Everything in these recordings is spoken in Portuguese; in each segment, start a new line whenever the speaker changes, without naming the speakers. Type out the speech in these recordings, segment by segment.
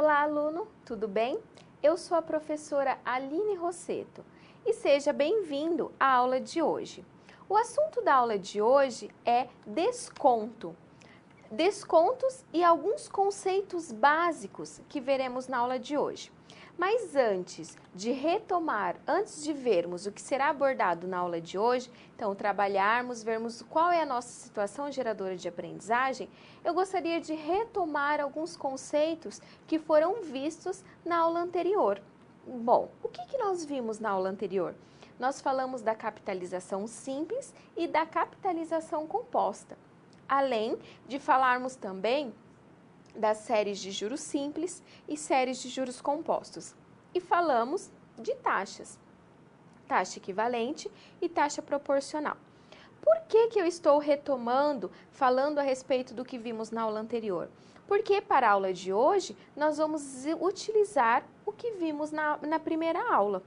Olá, aluno, tudo bem? Eu sou a professora Aline Rosseto e seja bem-vindo à aula de hoje. O assunto da aula de hoje é desconto. Descontos e alguns conceitos básicos que veremos na aula de hoje. Mas antes de vermos o que será abordado na aula de hoje, então trabalharmos, vermos qual é a nossa situação geradora de aprendizagem, eu gostaria de retomar alguns conceitos que foram vistos na aula anterior. Bom, o que nós vimos na aula anterior? Nós falamos da capitalização simples e da capitalização composta, além de falarmos também das séries de juros simples e séries de juros compostos. E falamos de taxas, taxa equivalente e taxa proporcional. Por que eu estou retomando, falando a respeito do que vimos na aula anterior? Porque para a aula de hoje, nós vamos utilizar o que vimos na primeira aula.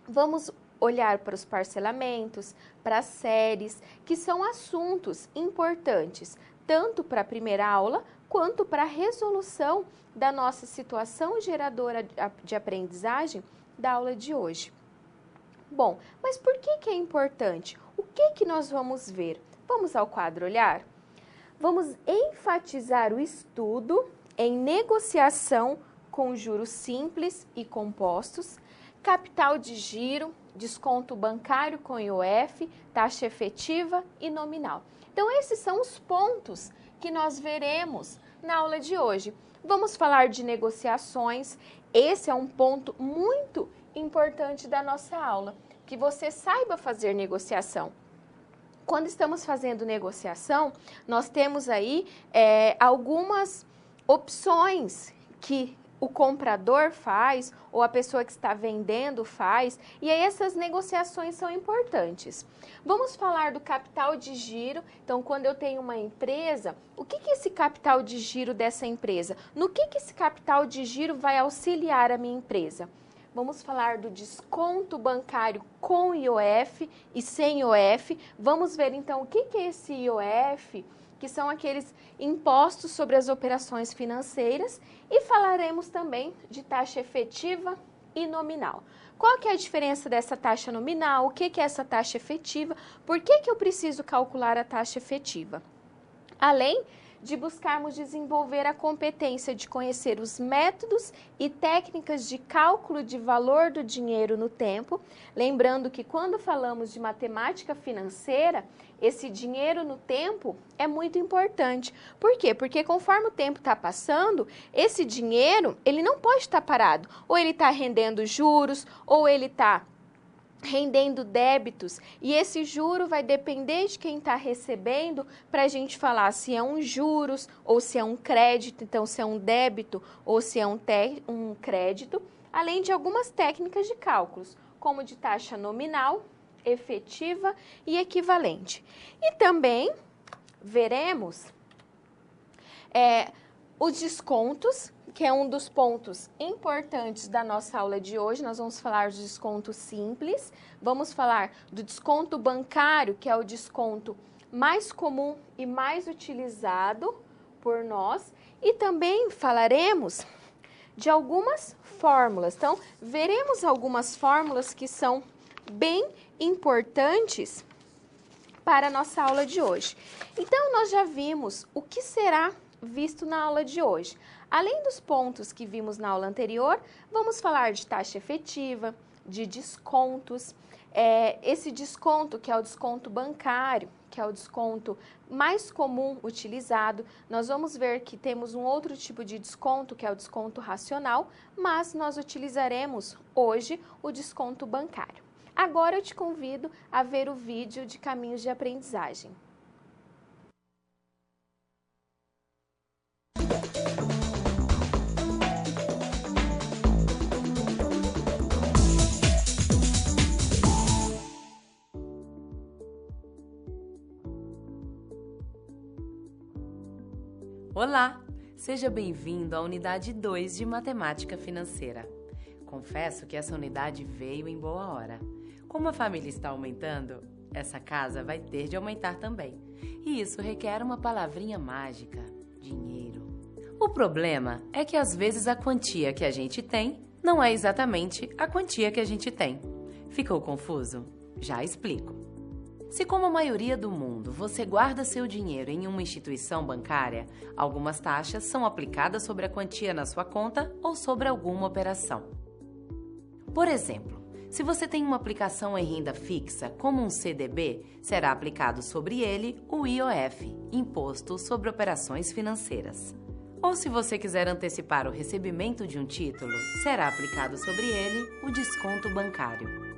Vamos olhar para os parcelamentos, para as séries, que são assuntos importantes, tanto para a primeira aula, quanto para a resolução da nossa situação geradora de aprendizagem da aula de hoje. Bom, mas por que é importante? O que nós vamos ver? Vamos ao quadro olhar? Vamos enfatizar o estudo em negociação com juros simples e compostos, capital de giro, desconto bancário com IOF, taxa efetiva e nominal. Então, esses são os pontos que nós veremos na aula de hoje. Vamos falar de negociações. Esse é um ponto muito importante da nossa aula, que você saiba fazer negociação. Quando estamos fazendo negociação, nós temos aí algumas opções que o comprador faz ou a pessoa que está vendendo faz, e aí essas negociações são importantes. Vamos falar do capital de giro. Então, quando eu tenho uma empresa, o que é esse capital de giro dessa empresa? No que esse capital de giro vai auxiliar a minha empresa? Vamos falar do desconto bancário com IOF e sem IOF. Vamos ver então o que é esse IOF, que são aqueles impostos sobre as operações financeiras, e falaremos também de taxa efetiva e nominal. Qual que é a diferença dessa taxa nominal? O que é essa taxa efetiva? Por que eu preciso calcular a taxa efetiva? Além de buscarmos desenvolver a competência de conhecer os métodos e técnicas de cálculo de valor do dinheiro no tempo, lembrando que quando falamos de matemática financeira, esse dinheiro no tempo é muito importante. Por quê? Porque conforme o tempo está passando, esse dinheiro, ele não pode estar parado. Ou ele está rendendo juros, ou ele está rendendo débitos, e esse juro vai depender de quem está recebendo para a gente falar se é um juros ou se é um crédito, então se é um débito ou se é um crédito, além de algumas técnicas de cálculos, como de taxa nominal, efetiva e equivalente. E também veremos os descontos, que é um dos pontos importantes da nossa aula de hoje. Nós vamos falar de desconto simples, vamos falar do desconto bancário, que é o desconto mais comum e mais utilizado por nós, e também falaremos de algumas fórmulas. Então, veremos algumas fórmulas que são bem importantes para a nossa aula de hoje. Então, nós já vimos o que será visto na aula de hoje. Além dos pontos que vimos na aula anterior, vamos falar de taxa efetiva, de descontos, esse desconto que é o desconto bancário, que é o desconto mais comum utilizado. Nós vamos ver que temos um outro tipo de desconto, que é o desconto racional, mas nós utilizaremos hoje o desconto bancário. Agora eu te convido a ver o vídeo de caminhos de aprendizagem.
Olá! Seja bem-vindo à unidade 2 de Matemática Financeira. Confesso que essa unidade veio em boa hora. Como a família está aumentando, essa casa vai ter de aumentar também. E isso requer uma palavrinha mágica: dinheiro. O problema é que às vezes a quantia que a gente tem não é exatamente a quantia que a gente tem. Ficou confuso? Já explico. Se, como a maioria do mundo, você guarda seu dinheiro em uma instituição bancária, algumas taxas são aplicadas sobre a quantia na sua conta ou sobre alguma operação. Por exemplo, se você tem uma aplicação em renda fixa, como um CDB, será aplicado sobre ele o IOF, Imposto sobre Operações Financeiras. Ou se você quiser antecipar o recebimento de um título, será aplicado sobre ele o desconto bancário.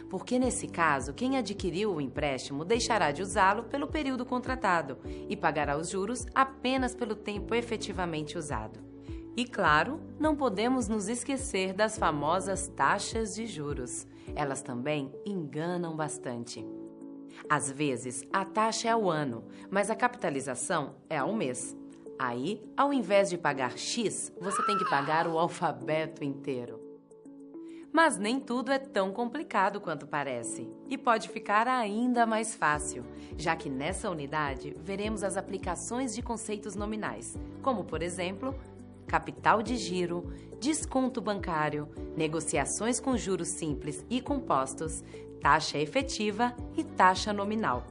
Porque nesse caso, quem adquiriu o empréstimo deixará de usá-lo pelo período contratado e pagará os juros apenas pelo tempo efetivamente usado. E claro, não podemos nos esquecer das famosas taxas de juros. Elas também enganam bastante. Às vezes, a taxa é ao ano, mas a capitalização é ao mês. Aí, ao invés de pagar X, você tem que pagar o alfabeto inteiro. Mas nem tudo é tão complicado quanto parece, e pode ficar ainda mais fácil, já que nessa unidade veremos as aplicações de conceitos nominais, como, por exemplo, capital de giro, desconto bancário, negociações com juros simples e compostos, taxa efetiva e taxa nominal.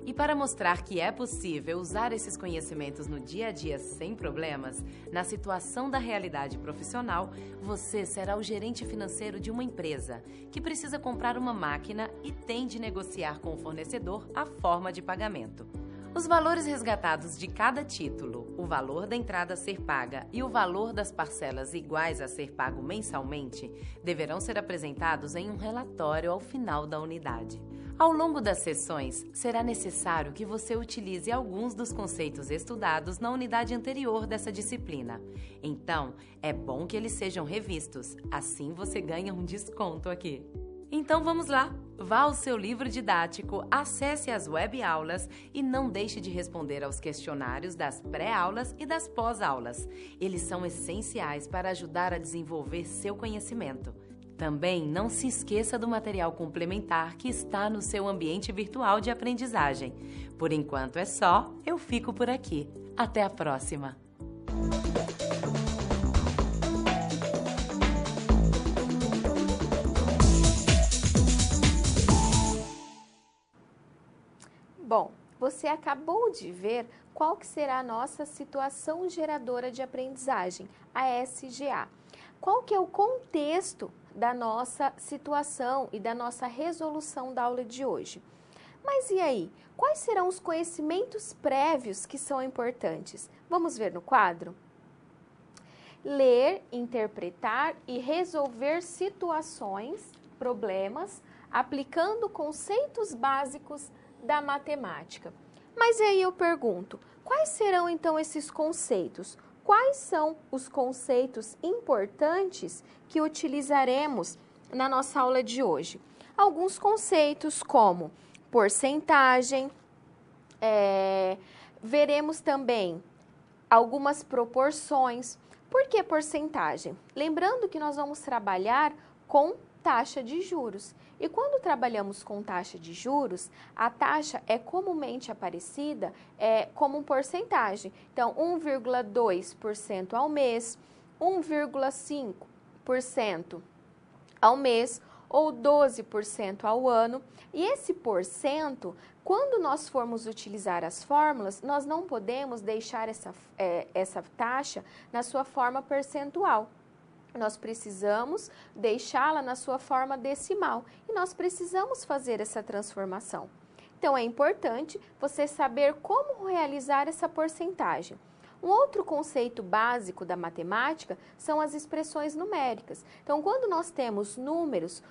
E para mostrar que é possível usar esses conhecimentos no dia a dia sem problemas, na situação da realidade profissional, você será o gerente financeiro de uma empresa que precisa comprar uma máquina e tem de negociar com o fornecedor a forma de pagamento. Os valores resgatados de cada título, o valor da entrada a ser paga e o valor das parcelas iguais a ser pago mensalmente, deverão ser apresentados em um relatório ao final da unidade. Ao longo das sessões, será necessário que você utilize alguns dos conceitos estudados na unidade anterior dessa disciplina. Então, é bom que eles sejam revistos, assim você ganha um desconto aqui. Então vamos lá! Vá ao seu livro didático, acesse as web-aulas e não deixe de responder aos questionários das pré-aulas e das pós-aulas. Eles são essenciais para ajudar a desenvolver seu conhecimento. Também não se esqueça do material complementar que está no seu ambiente virtual de aprendizagem. Por enquanto é só, eu fico por aqui. Até a próxima!
Bom, você acabou de ver qual que será a nossa situação geradora de aprendizagem, a SGA. Qual que é o contexto da nossa situação e da nossa resolução da aula de hoje? Mas e aí? Quais serão os conhecimentos prévios que são importantes? Vamos ver no quadro? Ler, interpretar e resolver situações, problemas, aplicando conceitos básicos da matemática. Mas aí eu pergunto, quais serão então esses conceitos? Quais são os conceitos importantes que utilizaremos na nossa aula de hoje? Alguns conceitos como porcentagem, veremos também algumas proporções. Por que porcentagem? Lembrando que nós vamos trabalhar com taxa de juros. E quando trabalhamos com taxa de juros, a taxa é comumente aparecida como porcentagem. Então, 1,2% ao mês, 1,5% ao mês ou 12% ao ano. E esse porcento, quando nós formos utilizar as fórmulas, nós não podemos deixar essa taxa na sua forma percentual. Nós precisamos deixá-la na sua forma decimal e nós precisamos fazer essa transformação. Então, é importante você saber como realizar essa porcentagem. Um outro conceito básico da matemática são as expressões numéricas. Então, quando nós temos números,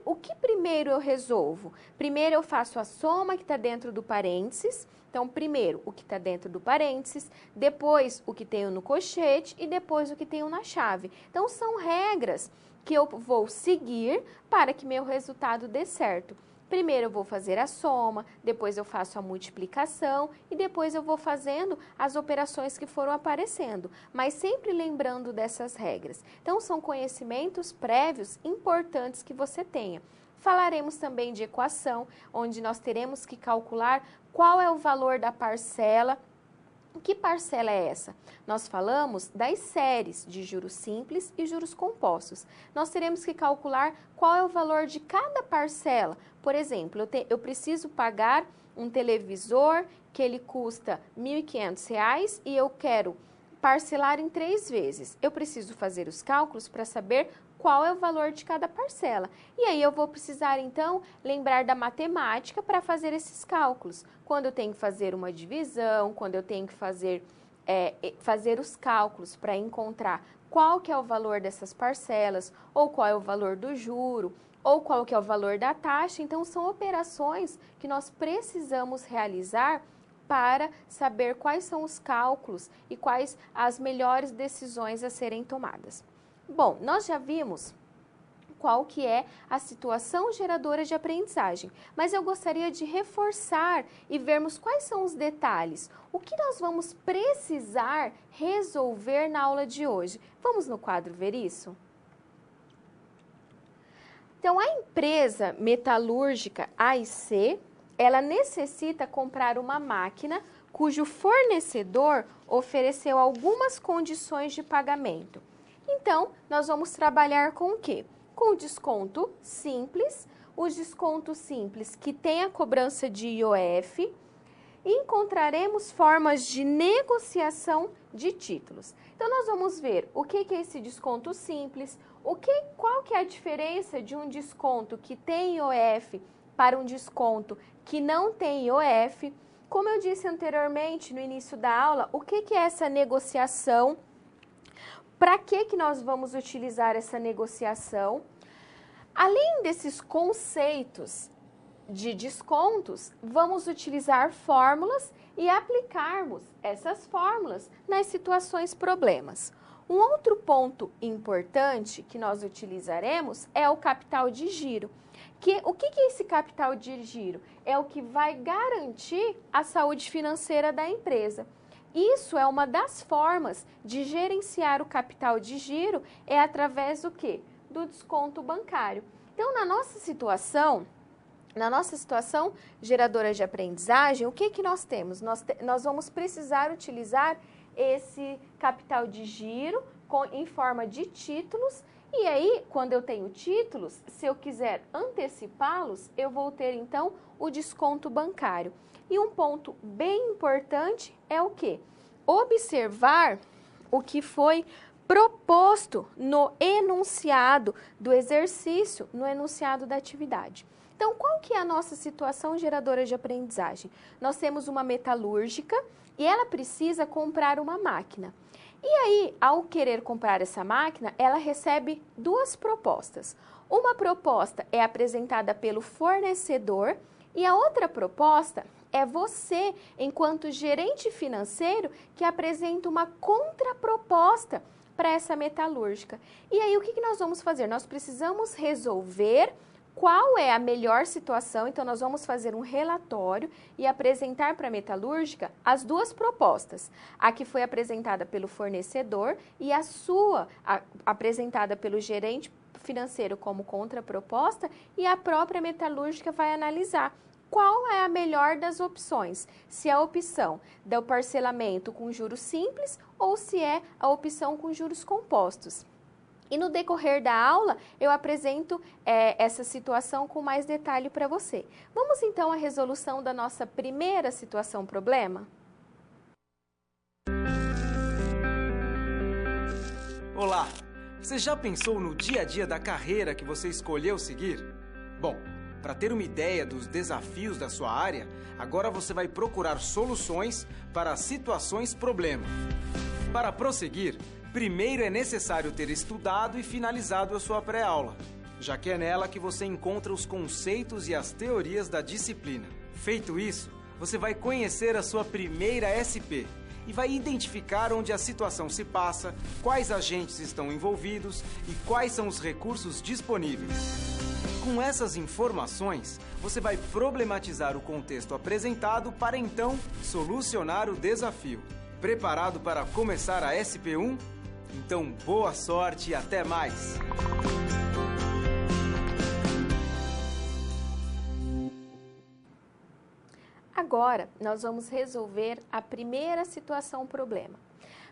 o que primeiro eu resolvo? Primeiro eu faço a soma que está dentro do parênteses. Então, primeiro o que está dentro do parênteses, depois o que tenho no colchete e depois o que tenho na chave. Então, são regras que eu vou seguir para que meu resultado dê certo. Primeiro eu vou fazer a soma, depois eu faço a multiplicação e depois eu vou fazendo as operações que foram aparecendo, mas sempre lembrando dessas regras. Então, são conhecimentos prévios importantes que você tenha. Falaremos também de equação, onde nós teremos que calcular qual é o valor da parcela Que parcela é essa? Nós falamos das séries de juros simples e juros compostos. Nós teremos que calcular qual é o valor de cada parcela. Por exemplo, eu preciso pagar um televisor que ele custa R$ 1.500 e eu quero parcelar em 3 vezes. Eu preciso fazer os cálculos para saber qual é o valor de cada parcela. E aí eu vou precisar, então, lembrar da matemática para fazer esses cálculos. Quando eu tenho que fazer uma divisão, quando eu tenho que fazer os cálculos para encontrar qual que é o valor dessas parcelas, ou qual é o valor do juro, ou qual que é o valor da taxa. Então, são operações que nós precisamos realizar para saber quais são os cálculos e quais as melhores decisões a serem tomadas. Bom, nós já vimos qual que é a situação geradora de aprendizagem, mas eu gostaria de reforçar e vermos quais são os detalhes, o que nós vamos precisar resolver na aula de hoje. Vamos no quadro ver isso? Então, a empresa metalúrgica A&C, ela necessita comprar uma máquina cujo fornecedor ofereceu algumas condições de pagamento. Então, nós vamos trabalhar com o quê? Com o desconto simples, o desconto simples que tem a cobrança de IOF, e encontraremos formas de negociação de títulos. Então, nós vamos ver o que é esse desconto simples, qual que é a diferença de um desconto que tem IOF para um desconto que não tem IOF. Como eu disse anteriormente no início da aula, o que é essa negociação? Para que nós vamos utilizar essa negociação? Além desses conceitos de descontos, vamos utilizar fórmulas e aplicarmos essas fórmulas nas situações problemas. Um outro ponto importante que nós utilizaremos é o capital de giro. O que é esse capital de giro? É o que vai garantir a saúde financeira da empresa. Isso é uma das formas de gerenciar o capital de giro, é através do quê? Do desconto bancário. Então, na nossa situação geradora de aprendizagem, o que nós temos? Nós vamos precisar utilizar esse capital de giro em forma de títulos, e aí, quando eu tenho títulos, se eu quiser antecipá-los, eu vou ter, então, o desconto bancário. E um ponto bem importante é o quê? Observar o que foi proposto no enunciado do exercício, no enunciado da atividade. Então, qual que é a nossa situação geradora de aprendizagem? Nós temos uma metalúrgica e ela precisa comprar uma máquina. E aí, ao querer comprar essa máquina, ela recebe 2 propostas. Uma proposta é apresentada pelo fornecedor e a outra proposta é você, enquanto gerente financeiro, que apresenta uma contraproposta para essa metalúrgica. E aí, o que nós vamos fazer? Nós precisamos resolver qual é a melhor situação, então nós vamos fazer um relatório e apresentar para a metalúrgica as 2 propostas. A que foi apresentada pelo fornecedor e a sua, apresentada pelo gerente financeiro como contraproposta, e a própria metalúrgica vai analisar qual é a melhor das opções, se é a opção do parcelamento com juros simples ou se é a opção com juros compostos. E no decorrer da aula, eu apresento essa situação com mais detalhe para você. Vamos então à resolução da nossa primeira situação-problema?
Olá! Você já pensou no dia a dia da carreira que você escolheu seguir? Bom, para ter uma ideia dos desafios da sua área, agora você vai procurar soluções para situações-problema. Para prosseguir, primeiro é necessário ter estudado e finalizado a sua pré-aula, já que é nela que você encontra os conceitos e as teorias da disciplina. Feito isso, você vai conhecer a sua primeira SP e vai identificar onde a situação se passa, quais agentes estão envolvidos e quais são os recursos disponíveis. Com essas informações, você vai problematizar o contexto apresentado para então solucionar o desafio. Preparado para começar a SP1? Então, boa sorte e até mais!
agora nós vamos resolver a primeira situação problema.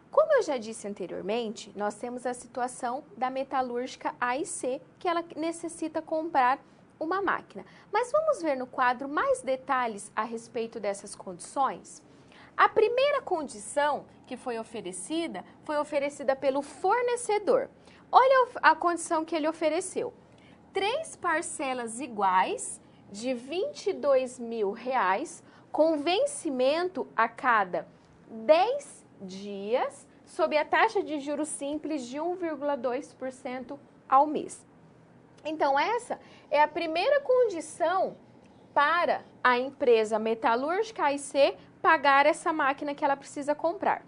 Como eu já disse anteriormente, nós temos a situação da metalúrgica A e C, que ela necessita comprar uma máquina. Mas vamos ver no quadro mais detalhes a respeito dessas condições? A primeira condição que foi oferecida pelo fornecedor. Olha a condição que ele ofereceu. 3 parcelas iguais de R$22.000 com vencimento a cada 10 dias sob a taxa de juros simples de 1,2% ao mês. Então, essa é a primeira condição para a empresa metalúrgica A e C pagar essa máquina que ela precisa comprar.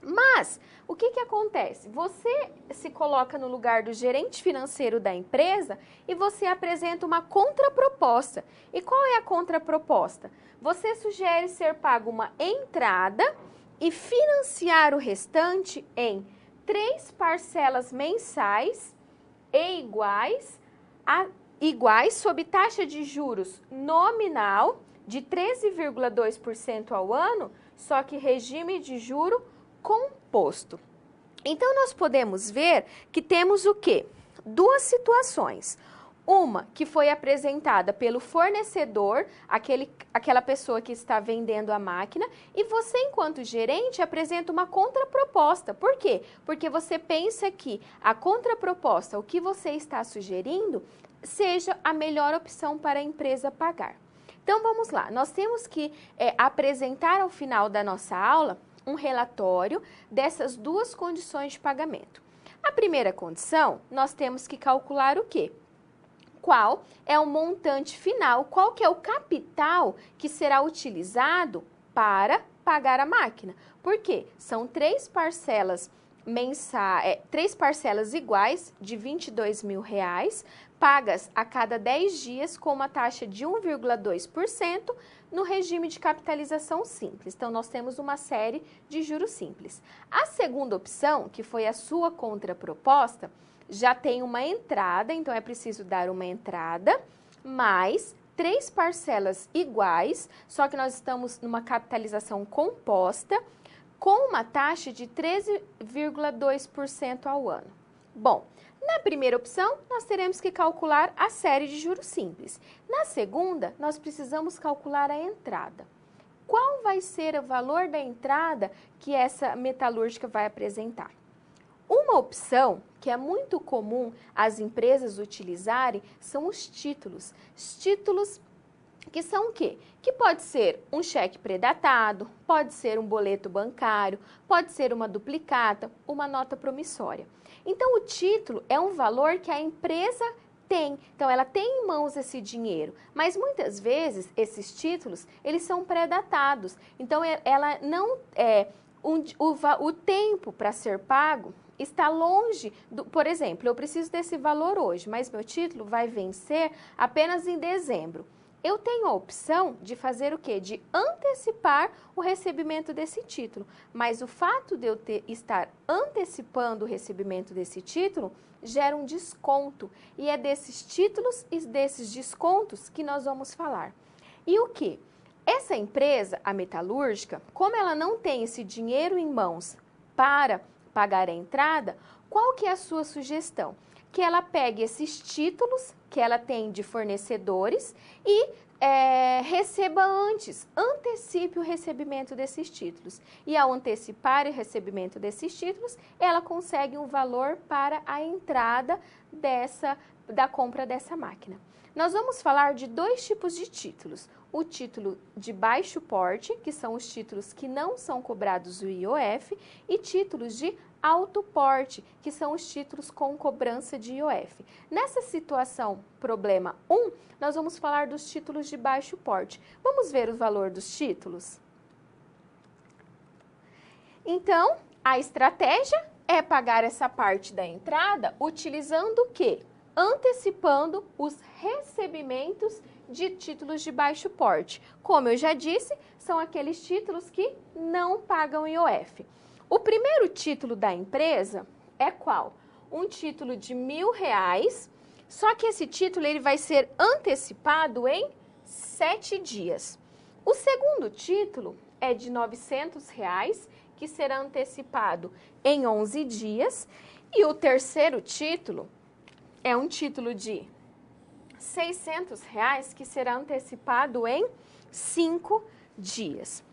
Mas, o que acontece? Você se coloca no lugar do gerente financeiro da empresa e você apresenta uma contraproposta. E qual é a contraproposta? Você sugere ser pago uma entrada e financiar o restante em 3 parcelas mensais e iguais sob taxa de juros nominal de 13,2% ao ano, só que regime de juro composto. Então, nós podemos ver que temos o quê? Duas situações. Uma que foi apresentada pelo fornecedor, aquela pessoa que está vendendo a máquina, e você, enquanto gerente, apresenta uma contraproposta. Por quê? Porque você pensa que a contraproposta, o que você está sugerindo, seja a melhor opção para a empresa pagar. Então, vamos lá. Nós temos que apresentar ao final da nossa aula um relatório dessas duas condições de pagamento. A primeira condição, nós temos que calcular o quê? Qual é o montante final, qual que é o capital que será utilizado para pagar a máquina. Por quê? São 3 parcelas iguais de R$22.000, pagas a cada 10 dias com uma taxa de 1,2% no regime de capitalização simples. Então, nós temos uma série de juros simples. A segunda opção, que foi a sua contraproposta, já tem uma entrada, então é preciso dar uma entrada, mais 3 parcelas iguais, só que nós estamos numa capitalização composta, com uma taxa de 13,2% ao ano. Bom, na primeira opção, nós teremos que calcular a série de juros simples. Na segunda, nós precisamos calcular a entrada. Qual vai ser o valor da entrada que essa metalúrgica vai apresentar? Uma opção que é muito comum as empresas utilizarem são os títulos. Os títulos que são o quê? Que pode ser um cheque predatado, pode ser um boleto bancário, pode ser uma duplicata, uma nota promissória. Então, o título é um valor que a empresa tem. Então, ela tem em mãos esse dinheiro, mas muitas vezes esses títulos, eles são predatados. Então, ela não o tempo para ser pago está longe por exemplo, eu preciso desse valor hoje, mas meu título vai vencer apenas em dezembro. Eu tenho a opção de fazer o quê? De antecipar o recebimento desse título. Mas o fato de eu estar antecipando o recebimento desse título gera um desconto. E é desses títulos e desses descontos que nós vamos falar. E o quê? Essa empresa, a metalúrgica, como ela não tem esse dinheiro em mãos para pagar a entrada, qual que é a sua sugestão? Que ela pegue esses títulos que ela tem de fornecedores e receba antes, antecipe o recebimento desses títulos. E ao antecipar o recebimento desses títulos, ela consegue um valor para a entrada da compra dessa máquina. Nós vamos falar de 2 tipos de títulos. O título de baixo porte, que são os títulos que não são cobrados o IOF, e títulos de alto porte, que são os títulos com cobrança de IOF. Nessa situação, problema 1, nós vamos falar dos títulos de baixo porte. Vamos ver o valor dos títulos? Então, a estratégia é pagar essa parte da entrada utilizando o quê? Antecipando os recebimentos de títulos de baixo porte. Como eu já disse, são aqueles títulos que não pagam IOF. O primeiro título da empresa é qual? Um título de R$1.000, só que esse título ele vai ser antecipado em 7 dias. O segundo título é de R$ 900, que será antecipado em 11 dias. E o terceiro título é um título de R$ 600, que será antecipado em 5 dias.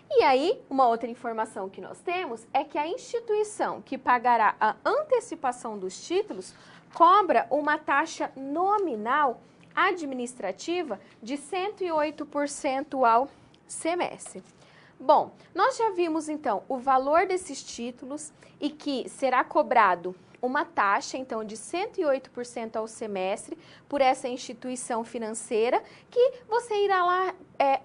E aí, uma outra informação que nós temos é que a instituição que pagará a antecipação dos títulos cobra uma taxa nominal administrativa de 108% ao semestre. Bom, nós já vimos então o valor desses títulos e que será cobrado uma taxa então de 108% ao semestre por essa instituição financeira que você irá lá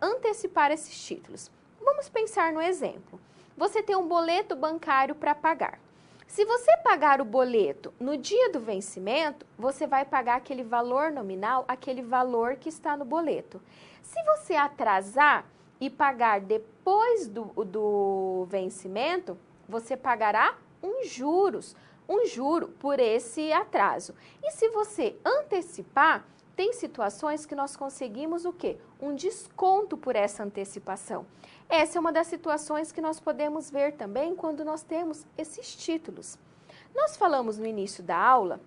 antecipar esses títulos. Vamos pensar no exemplo. Você tem um boleto bancário para pagar. Se você pagar o boleto no dia do vencimento, você vai pagar aquele valor nominal, aquele valor que está no boleto. Se você atrasar e pagar depois do vencimento, você pagará um juro por esse atraso. E se você antecipar, tem situações que nós conseguimos o quê? Um desconto por essa antecipação. Essa é uma das situações que nós podemos ver também quando nós temos esses títulos. Nós falamos no início da aula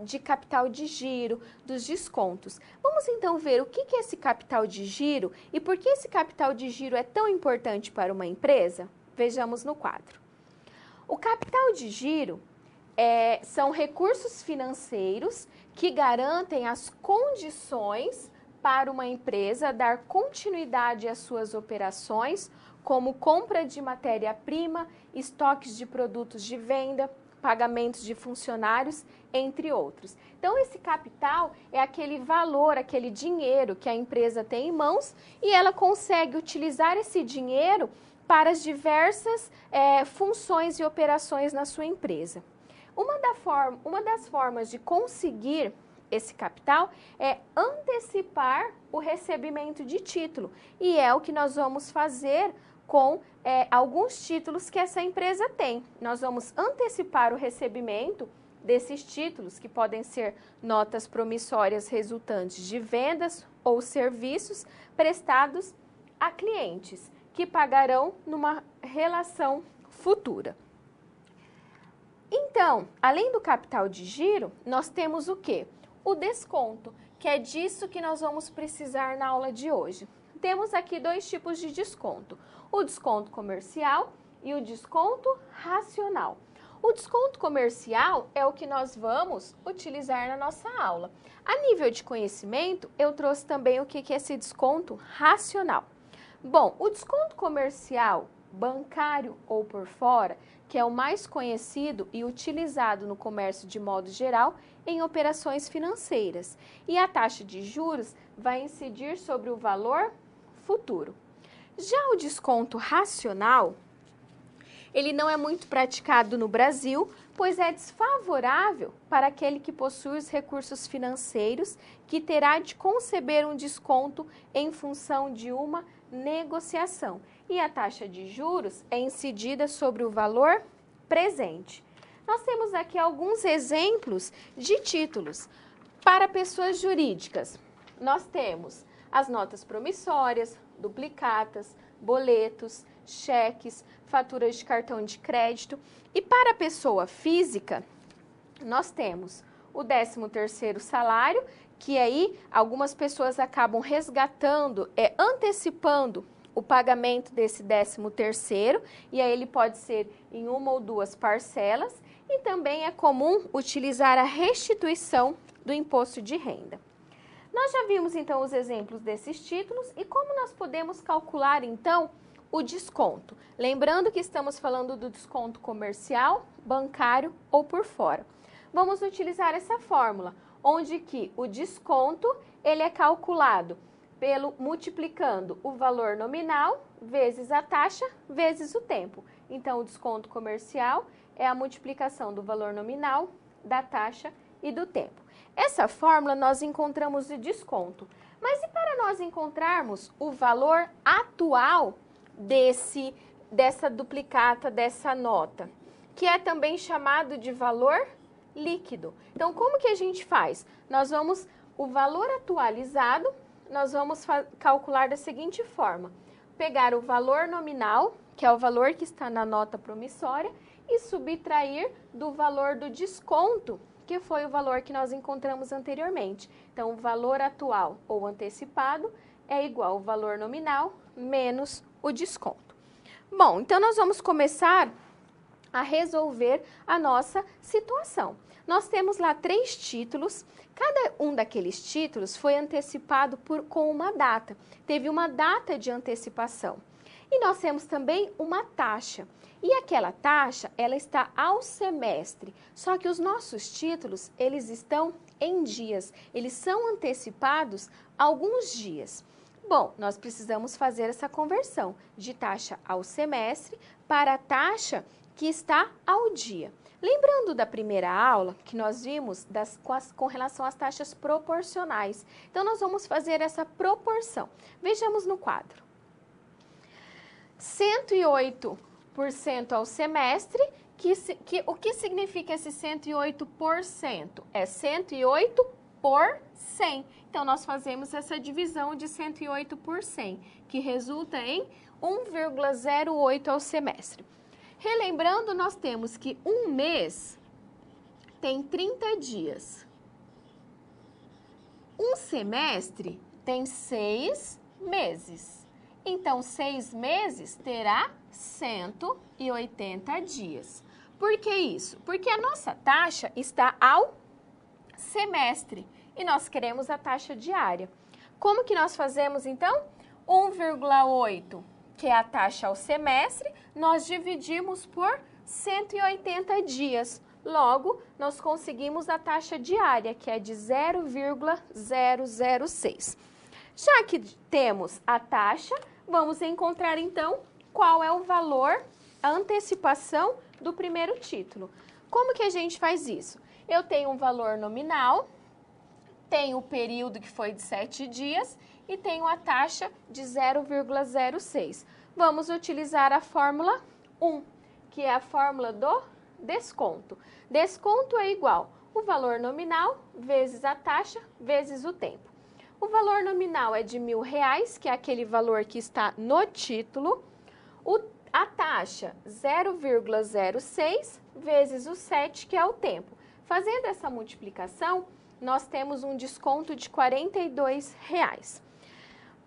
de capital de giro, dos descontos. Vamos então ver o que é esse capital de giro e por que esse capital de giro é tão importante para uma empresa? Vejamos no quadro. O capital de giro são recursos financeiros que garantem as condições para uma empresa dar continuidade às suas operações, como compra de matéria-prima, estoques de produtos de venda, pagamentos de funcionários, entre outros. Então, esse capital é aquele valor, aquele dinheiro que a empresa tem em mãos e ela consegue utilizar esse dinheiro para as diversas funções e operações na sua empresa. Uma das formas de conseguir esse capital é antecipar o recebimento de título. E é o que nós vamos fazer com alguns títulos que essa empresa tem. Nós vamos antecipar o recebimento desses títulos, que podem ser notas promissórias resultantes de vendas ou serviços prestados a clientes, que pagarão numa relação futura. Então, além do capital de giro, nós temos o quê? O desconto, que é disso que nós vamos precisar na aula de hoje. Temos aqui dois tipos de desconto, o desconto comercial e o desconto racional. O desconto comercial é o que nós vamos utilizar na nossa aula. A nível de conhecimento, eu trouxe também o que é esse desconto racional. Bom, o desconto comercial, bancário ou por fora, que é o mais conhecido e utilizado no comércio de modo geral em operações financeiras. E a taxa de juros vai incidir sobre o valor futuro. Já o desconto racional, ele não é muito praticado no Brasil, pois é desfavorável para aquele que possui os recursos financeiros, que terá de conceber um desconto em função de uma negociação. E a taxa de juros é incidida sobre o valor presente. Nós temos aqui alguns exemplos de títulos. Para pessoas jurídicas, nós temos as notas promissórias, duplicatas, boletos, cheques, faturas de cartão de crédito. E para a pessoa física, nós temos o 13º salário, que aí algumas pessoas acabam resgatando, antecipando o pagamento desse 13º, e aí ele pode ser em uma ou duas parcelas, e também é comum utilizar a restituição do imposto de renda. Nós já vimos então os exemplos desses títulos e como nós podemos calcular então o desconto. Lembrando que estamos falando do desconto comercial, bancário ou por fora. Vamos utilizar essa fórmula, onde que o desconto ele é calculado multiplicando o valor nominal vezes a taxa vezes o tempo. Então, o desconto comercial é a multiplicação do valor nominal, da taxa e do tempo. Essa fórmula nós encontramos o desconto. Mas e para nós encontrarmos o valor atual dessa duplicata, dessa nota, que é também chamado de valor líquido? Então, como que a gente faz? Nós vamos o valor atualizado nós vamos calcular da seguinte forma. Pegar o valor nominal, que é o valor que está na nota promissória, e subtrair do valor do desconto, que foi o valor que nós encontramos anteriormente. Então, o valor atual ou antecipado é igual ao valor nominal menos o desconto. Bom, então nós vamos começar a resolver a nossa situação. Nós temos lá 3 títulos, cada um daqueles títulos foi antecipado com uma data, teve uma data de antecipação. E nós temos também uma taxa. E aquela taxa, ela está ao semestre, só que os nossos títulos, eles estão em dias, eles são antecipados alguns dias. Bom, nós precisamos fazer essa conversão de taxa ao semestre para a taxa que está ao dia. Lembrando da primeira aula que nós vimos com relação às taxas proporcionais. Então, nós vamos fazer essa proporção. Vejamos no quadro. 108% ao semestre, o que significa esse 108%? É 108 por 100. Então, nós fazemos essa divisão de 108 por 100, que resulta em 1,08 ao semestre. Relembrando, nós temos que um mês tem 30 dias. Um semestre tem 6 meses. Então, 6 meses terá 180 dias. Por que isso? Porque a nossa taxa está ao semestre e nós queremos a taxa diária. Como que nós fazemos, então? 1,8, que é a taxa ao semestre, nós dividimos por 180 dias. Logo, nós conseguimos a taxa diária, que é de 0,006. Já que temos a taxa, vamos encontrar, então, qual é o valor, a antecipação do primeiro título. Como que a gente faz isso? Eu tenho um valor nominal, tenho o período que foi de 7 dias e tenho a taxa de 0,06. Vamos utilizar a fórmula 1, que é a fórmula do desconto. Desconto é igual o valor nominal vezes a taxa vezes o tempo. O valor nominal é de R$1.000, que é aquele valor que está no título. A taxa 0,06 vezes o 7, que é o tempo. Fazendo essa multiplicação, nós temos um desconto de R$42.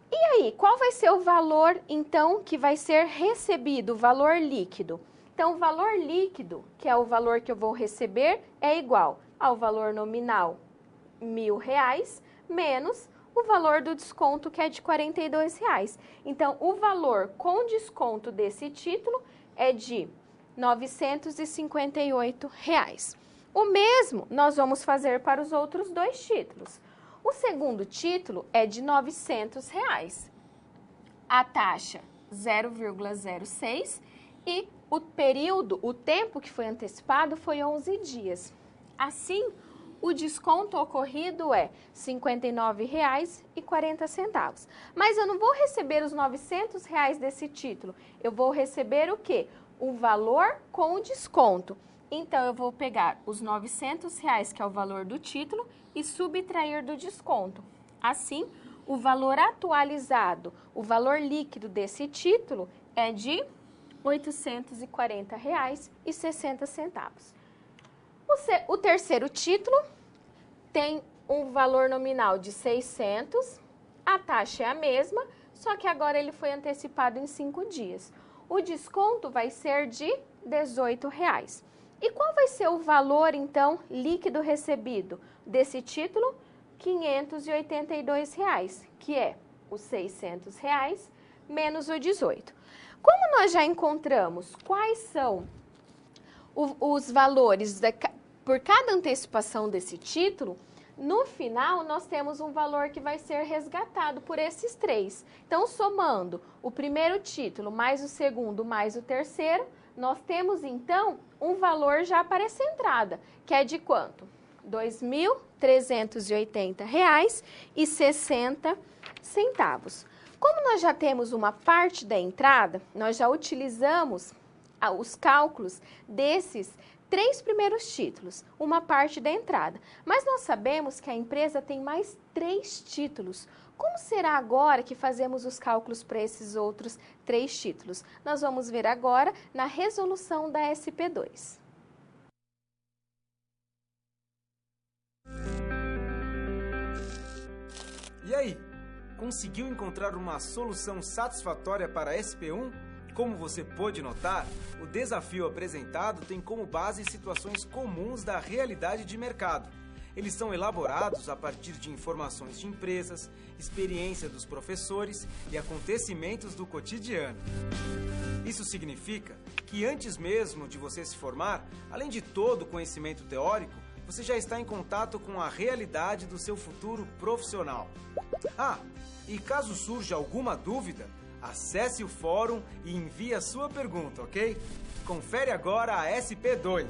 E aí, qual vai ser o valor, então, que vai ser recebido, o valor líquido? Então, o valor líquido, que é o valor que eu vou receber, é igual ao valor nominal R$1.000 menos o valor do desconto, que é de R$42. Então, o valor com desconto desse título é de R$958. O mesmo nós vamos fazer para os outros 2 títulos. O segundo título é de R$900. A taxa 0,06 e o período, o tempo que foi antecipado foi 11 dias. Assim, o desconto ocorrido é R$ 59,40. Mas eu não vou receber os R$900 desse título. Eu vou receber o quê? O valor com o desconto. Então, eu vou pegar os R$900, que é o valor do título, e subtrair do desconto. Assim, o valor atualizado, o valor líquido desse título é de R$ 840,60. O terceiro título tem um valor nominal de 600, a taxa é a mesma, só que agora ele foi antecipado em 5 dias. O desconto vai ser de R$ 18. E qual vai ser o valor, então, líquido recebido desse título? R$ 582, que é os R$600 menos o 18. Como nós já encontramos quais são os valores por cada antecipação desse título, no final nós temos um valor que vai ser resgatado por esses 3. Então, somando o primeiro título mais o segundo mais o terceiro, nós temos, então, um valor já para essa entrada, que é de quanto? R$ 2.380,60. Como nós já temos uma parte da entrada, nós já utilizamos os cálculos desses 3 primeiros títulos, uma parte da entrada. Mas nós sabemos que a empresa tem mais 3 títulos Como será agora que fazemos os cálculos para esses outros 3 títulos? Nós vamos ver agora na resolução da SP2.
E aí, conseguiu encontrar uma solução satisfatória para a SP1? Como você pôde notar, o desafio apresentado tem como base situações comuns da realidade de mercado. Eles são elaborados a partir de informações de empresas, experiência dos professores e acontecimentos do cotidiano. Isso significa que antes mesmo de você se formar, além de todo o conhecimento teórico, você já está em contato com a realidade do seu futuro profissional. Ah, e caso surja alguma dúvida, acesse o fórum e envie a sua pergunta, ok? Confere agora a SP2.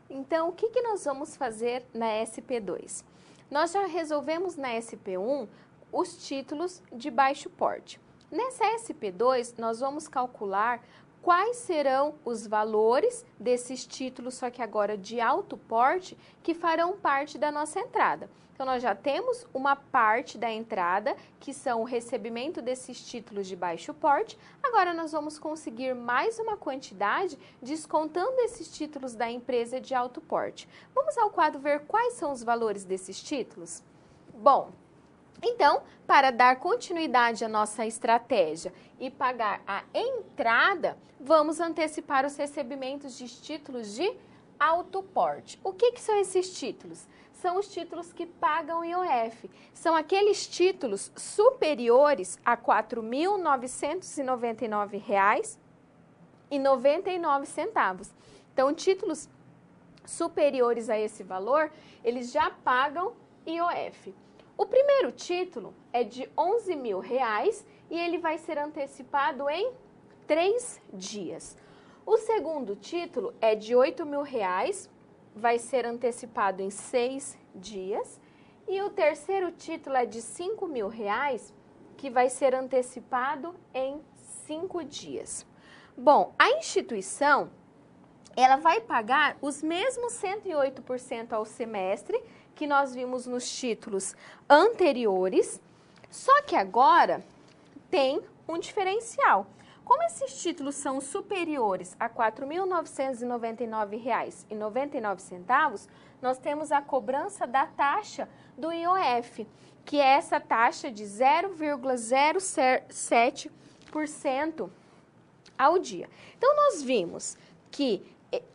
Então, o que nós vamos fazer na SP2? Nós já resolvemos na SP1 os títulos de baixo porte. Nessa SP2, nós vamos calcular quais serão os valores desses títulos, só que agora de alto porte, que farão parte da nossa entrada. Então, nós já temos uma parte da entrada, que são o recebimento desses títulos de baixo porte. Agora, nós vamos conseguir mais uma quantidade descontando esses títulos da empresa de alto porte. Vamos ao quadro ver quais são os valores desses títulos? Bom, então, para dar continuidade à nossa estratégia e pagar a entrada, vamos antecipar os recebimentos de títulos de alto porte. O que são esses títulos? São os títulos que pagam IOF. São aqueles títulos superiores a R$ 4.999,99. Então, títulos superiores a esse valor, eles já pagam IOF. O primeiro título é de R$ 11.000 e ele vai ser antecipado em 3 dias. O segundo título é de R$ 8.000, vai ser antecipado em 6 dias. E o terceiro título é de R$ 5.000, que vai ser antecipado em 5 dias. Bom, a instituição, ela vai pagar os mesmos 108% ao semestre que nós vimos nos títulos anteriores, só que agora tem um diferencial. Como esses títulos são superiores a R$ 4.999,99, nós temos a cobrança da taxa do IOF, que é essa taxa de 0,07% ao dia. Então, nós vimos que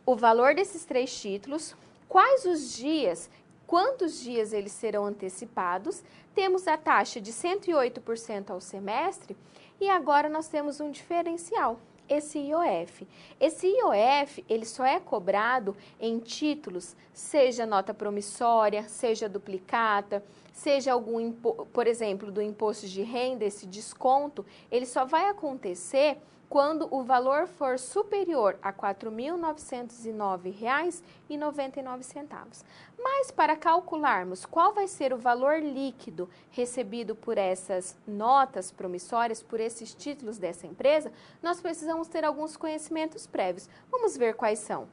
o valor desses 3 títulos, quais os dias, quantos dias eles serão antecipados, temos a taxa de 108% ao semestre e agora nós temos um diferencial, esse IOF. Esse IOF, ele só é cobrado em títulos, seja nota promissória, seja duplicata, seja algum, por exemplo, do imposto de renda, esse desconto, ele só vai acontecer quando o valor for superior a R$ 4.909,99. Mas para calcularmos qual vai ser o valor líquido recebido por essas notas promissórias, por esses títulos dessa empresa, nós precisamos ter alguns conhecimentos prévios. Vamos ver quais são.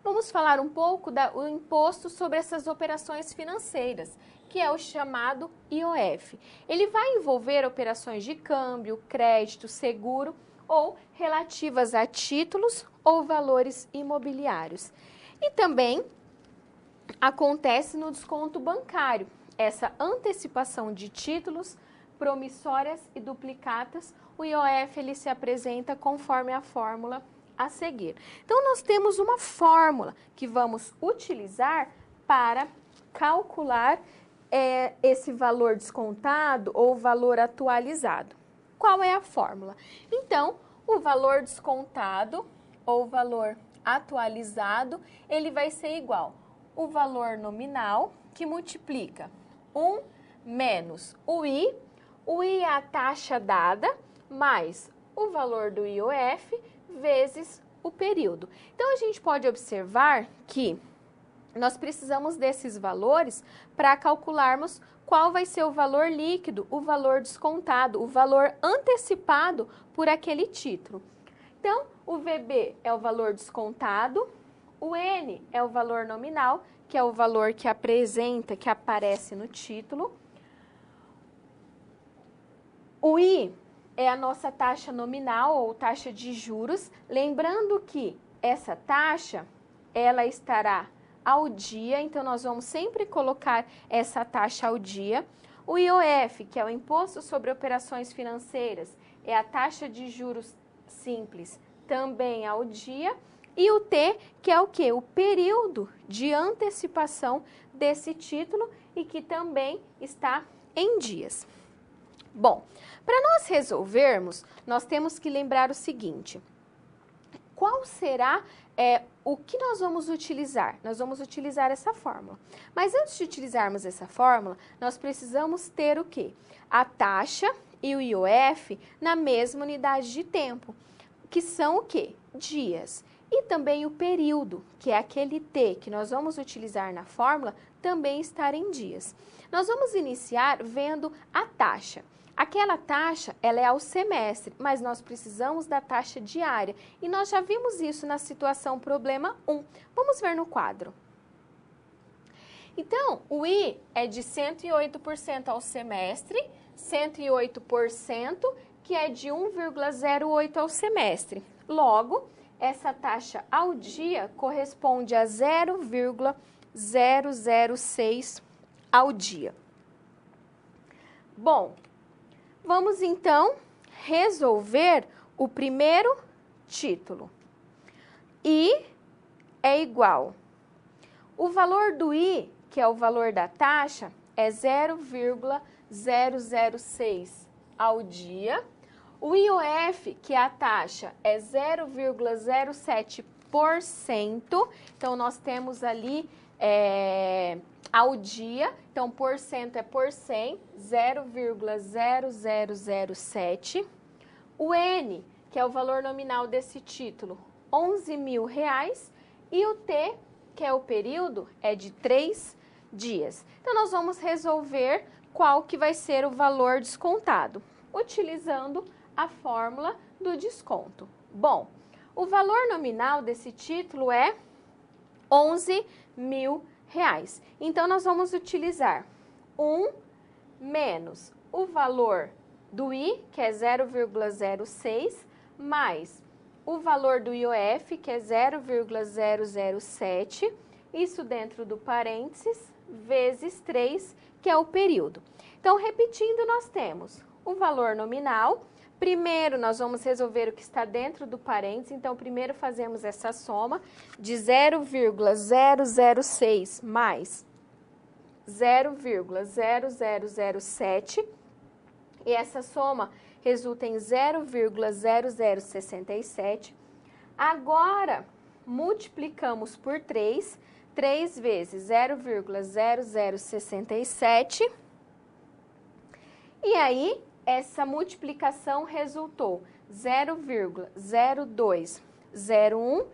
Vamos falar um pouco do imposto sobre essas operações financeiras, que é o chamado IOF. Ele vai envolver operações de câmbio, crédito, seguro ou relativas a títulos ou valores imobiliários. E também acontece no desconto bancário, essa antecipação de títulos, promissórias e duplicatas. O IOF ele se apresenta conforme a fórmula a seguir. Então, nós temos uma fórmula que vamos utilizar para calcular esse valor descontado ou valor atualizado. Qual é a fórmula? Então, o valor descontado ou valor atualizado, ele vai ser igual o valor nominal, que multiplica 1 menos o I é a taxa dada, mais o valor do IOF, vezes o período. Então, a gente pode observar que nós precisamos desses valores para calcularmos qual vai ser o valor líquido, o valor descontado, o valor antecipado por aquele título. Então, o VB é o valor descontado, o N é o valor nominal, que é o valor que apresenta, que aparece no título. O I é a nossa taxa nominal ou taxa de juros, lembrando que essa taxa, ela estará ao dia, então nós vamos sempre colocar essa taxa ao dia. O IOF, que é o Imposto sobre Operações Financeiras, é a taxa de juros simples, também ao dia. E o T, que é o quê? O período de antecipação desse título e que também está em dias. Bom, para nós resolvermos, nós temos que lembrar o seguinte: qual será o que nós vamos utilizar? Nós vamos utilizar essa fórmula. Mas antes de utilizarmos essa fórmula, nós precisamos ter o quê? A taxa e o IOF na mesma unidade de tempo, que são o quê? Dias. E também o período, que é aquele T que nós vamos utilizar na fórmula, também estar em dias. Nós vamos iniciar vendo a taxa. Aquela taxa, ela é ao semestre, mas nós precisamos da taxa diária. E nós já vimos isso na situação problema 1. Vamos ver no quadro. Então, o I é de 108% ao semestre, 108%, que é de 1,08 ao semestre. Logo, essa taxa ao dia corresponde a 0,006 ao dia. Bom, vamos então resolver o primeiro título. I é igual. O valor do I, que é o valor da taxa, é 0,006 ao dia. O IOF, que é a taxa, é 0,07%. Então, nós temos ali ao dia. Então, por cento é por 100, 0,0007. O N, que é o valor nominal desse título, R$11.000. E o T, que é o período, é de 3 dias. Então, nós vamos resolver qual que vai ser o valor descontado, utilizando a fórmula do desconto. Bom, o valor nominal desse título é R$11.000. Então, nós vamos utilizar 1 menos o valor do I, que é 0,06, mais o valor do IOF, que é 0,007, isso dentro do parênteses, vezes 3, que é o período. Então, repetindo, nós temos o valor nominal. Primeiro, nós vamos resolver o que está dentro do parênteses. Então, primeiro fazemos essa soma de 0,006 mais 0,0007. E essa soma resulta em 0,0067. Agora, multiplicamos por 3. 3 vezes 0,0067. E aí, essa multiplicação resultou 0,0201,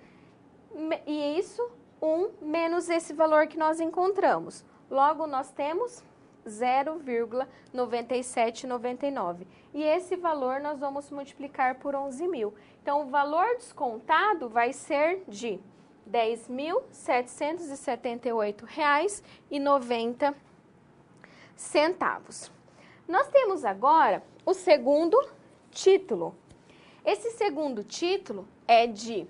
e isso 1 menos esse valor que nós encontramos. Logo, nós temos 0,9799. E esse valor nós vamos multiplicar por 11.000. Então, o valor descontado vai ser de R$ 10.778,90. Nós temos agora o segundo título. Esse segundo título é de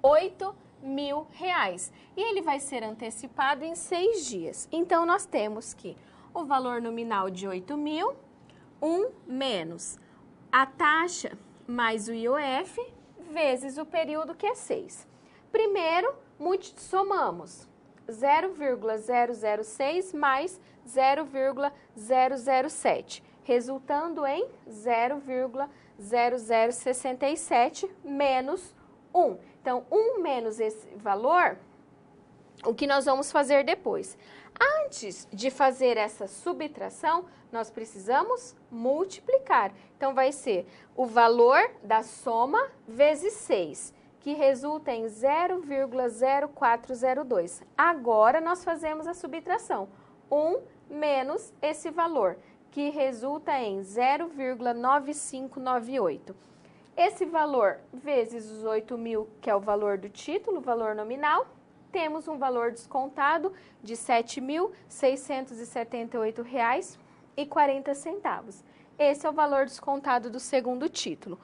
R$8.000 e ele vai ser antecipado em 6 dias. Então, nós temos que o valor nominal de 8.000, 1 menos a taxa mais o IOF, vezes o período, que é 6. Primeiro, somamos 0,006 mais 0,007, resultando em 0,0067 menos 1. Então, 1 menos esse valor, o que nós vamos fazer depois? Antes de fazer essa subtração, nós precisamos multiplicar. Então, vai ser o valor da soma vezes 6, que resulta em 0,0402. Agora, nós fazemos a subtração. 1 menos esse valor, que resulta em 0,9598. Esse valor vezes os 8.000, que é o valor do título, o valor nominal, temos um valor descontado de R$ 7.678,40. Esse é o valor descontado do segundo título.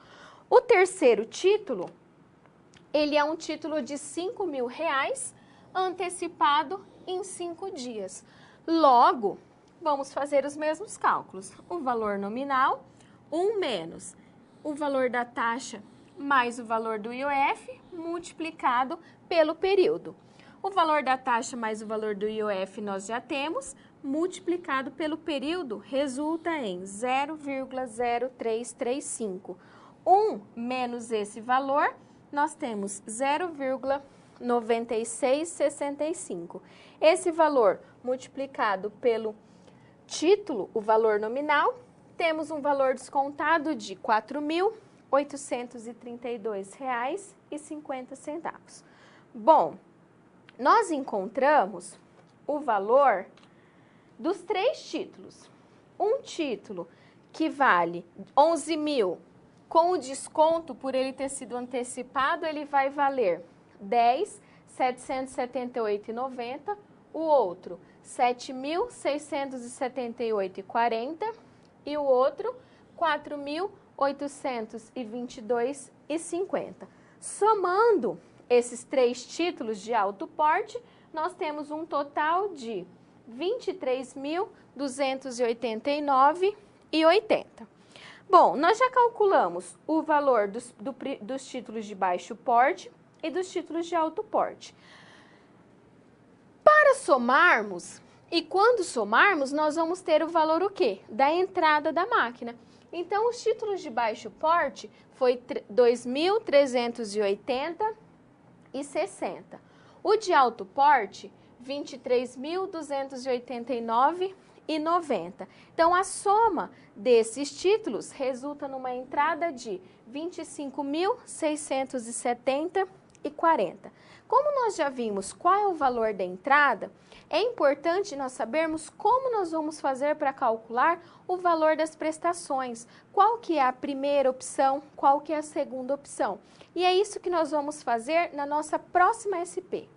O terceiro título, ele é um título de R$ 5.000, antecipado em 5 dias. Logo, vamos fazer os mesmos cálculos. O valor nominal, 1 menos o valor da taxa mais o valor do IOF multiplicado pelo período. O valor da taxa mais o valor do IOF nós já temos, multiplicado pelo período resulta em 0,0335. 1 menos esse valor, nós temos 0,9665. Esse valor multiplicado pelo título, o valor nominal, temos um valor descontado de R$ 4.832,50. Bom, nós encontramos o valor dos 3 títulos. Um título que vale 11.000, com o desconto por ele ter sido antecipado, ele vai valer 10.778,90. O outro, 7.678,40. E o outro, 4.822,50. Somando esses 3 títulos de alto porte, nós temos um total de R$ 23.289,80. Bom, nós já calculamos o valor dos títulos de baixo porte e dos títulos de alto porte. Para somarmos, e quando somarmos, nós vamos ter o valor o quê? Da entrada da máquina. Então, os títulos de baixo porte foi 2.380,60. O de alto porte, 23.289,90. Então, a soma desses títulos resulta numa entrada de 25.670,40. Como nós já vimos qual é o valor da entrada, é importante nós sabermos como nós vamos fazer para calcular o valor das prestações. Qual que é a primeira opção, qual que é a segunda opção. E é isso que nós vamos fazer na nossa próxima SP.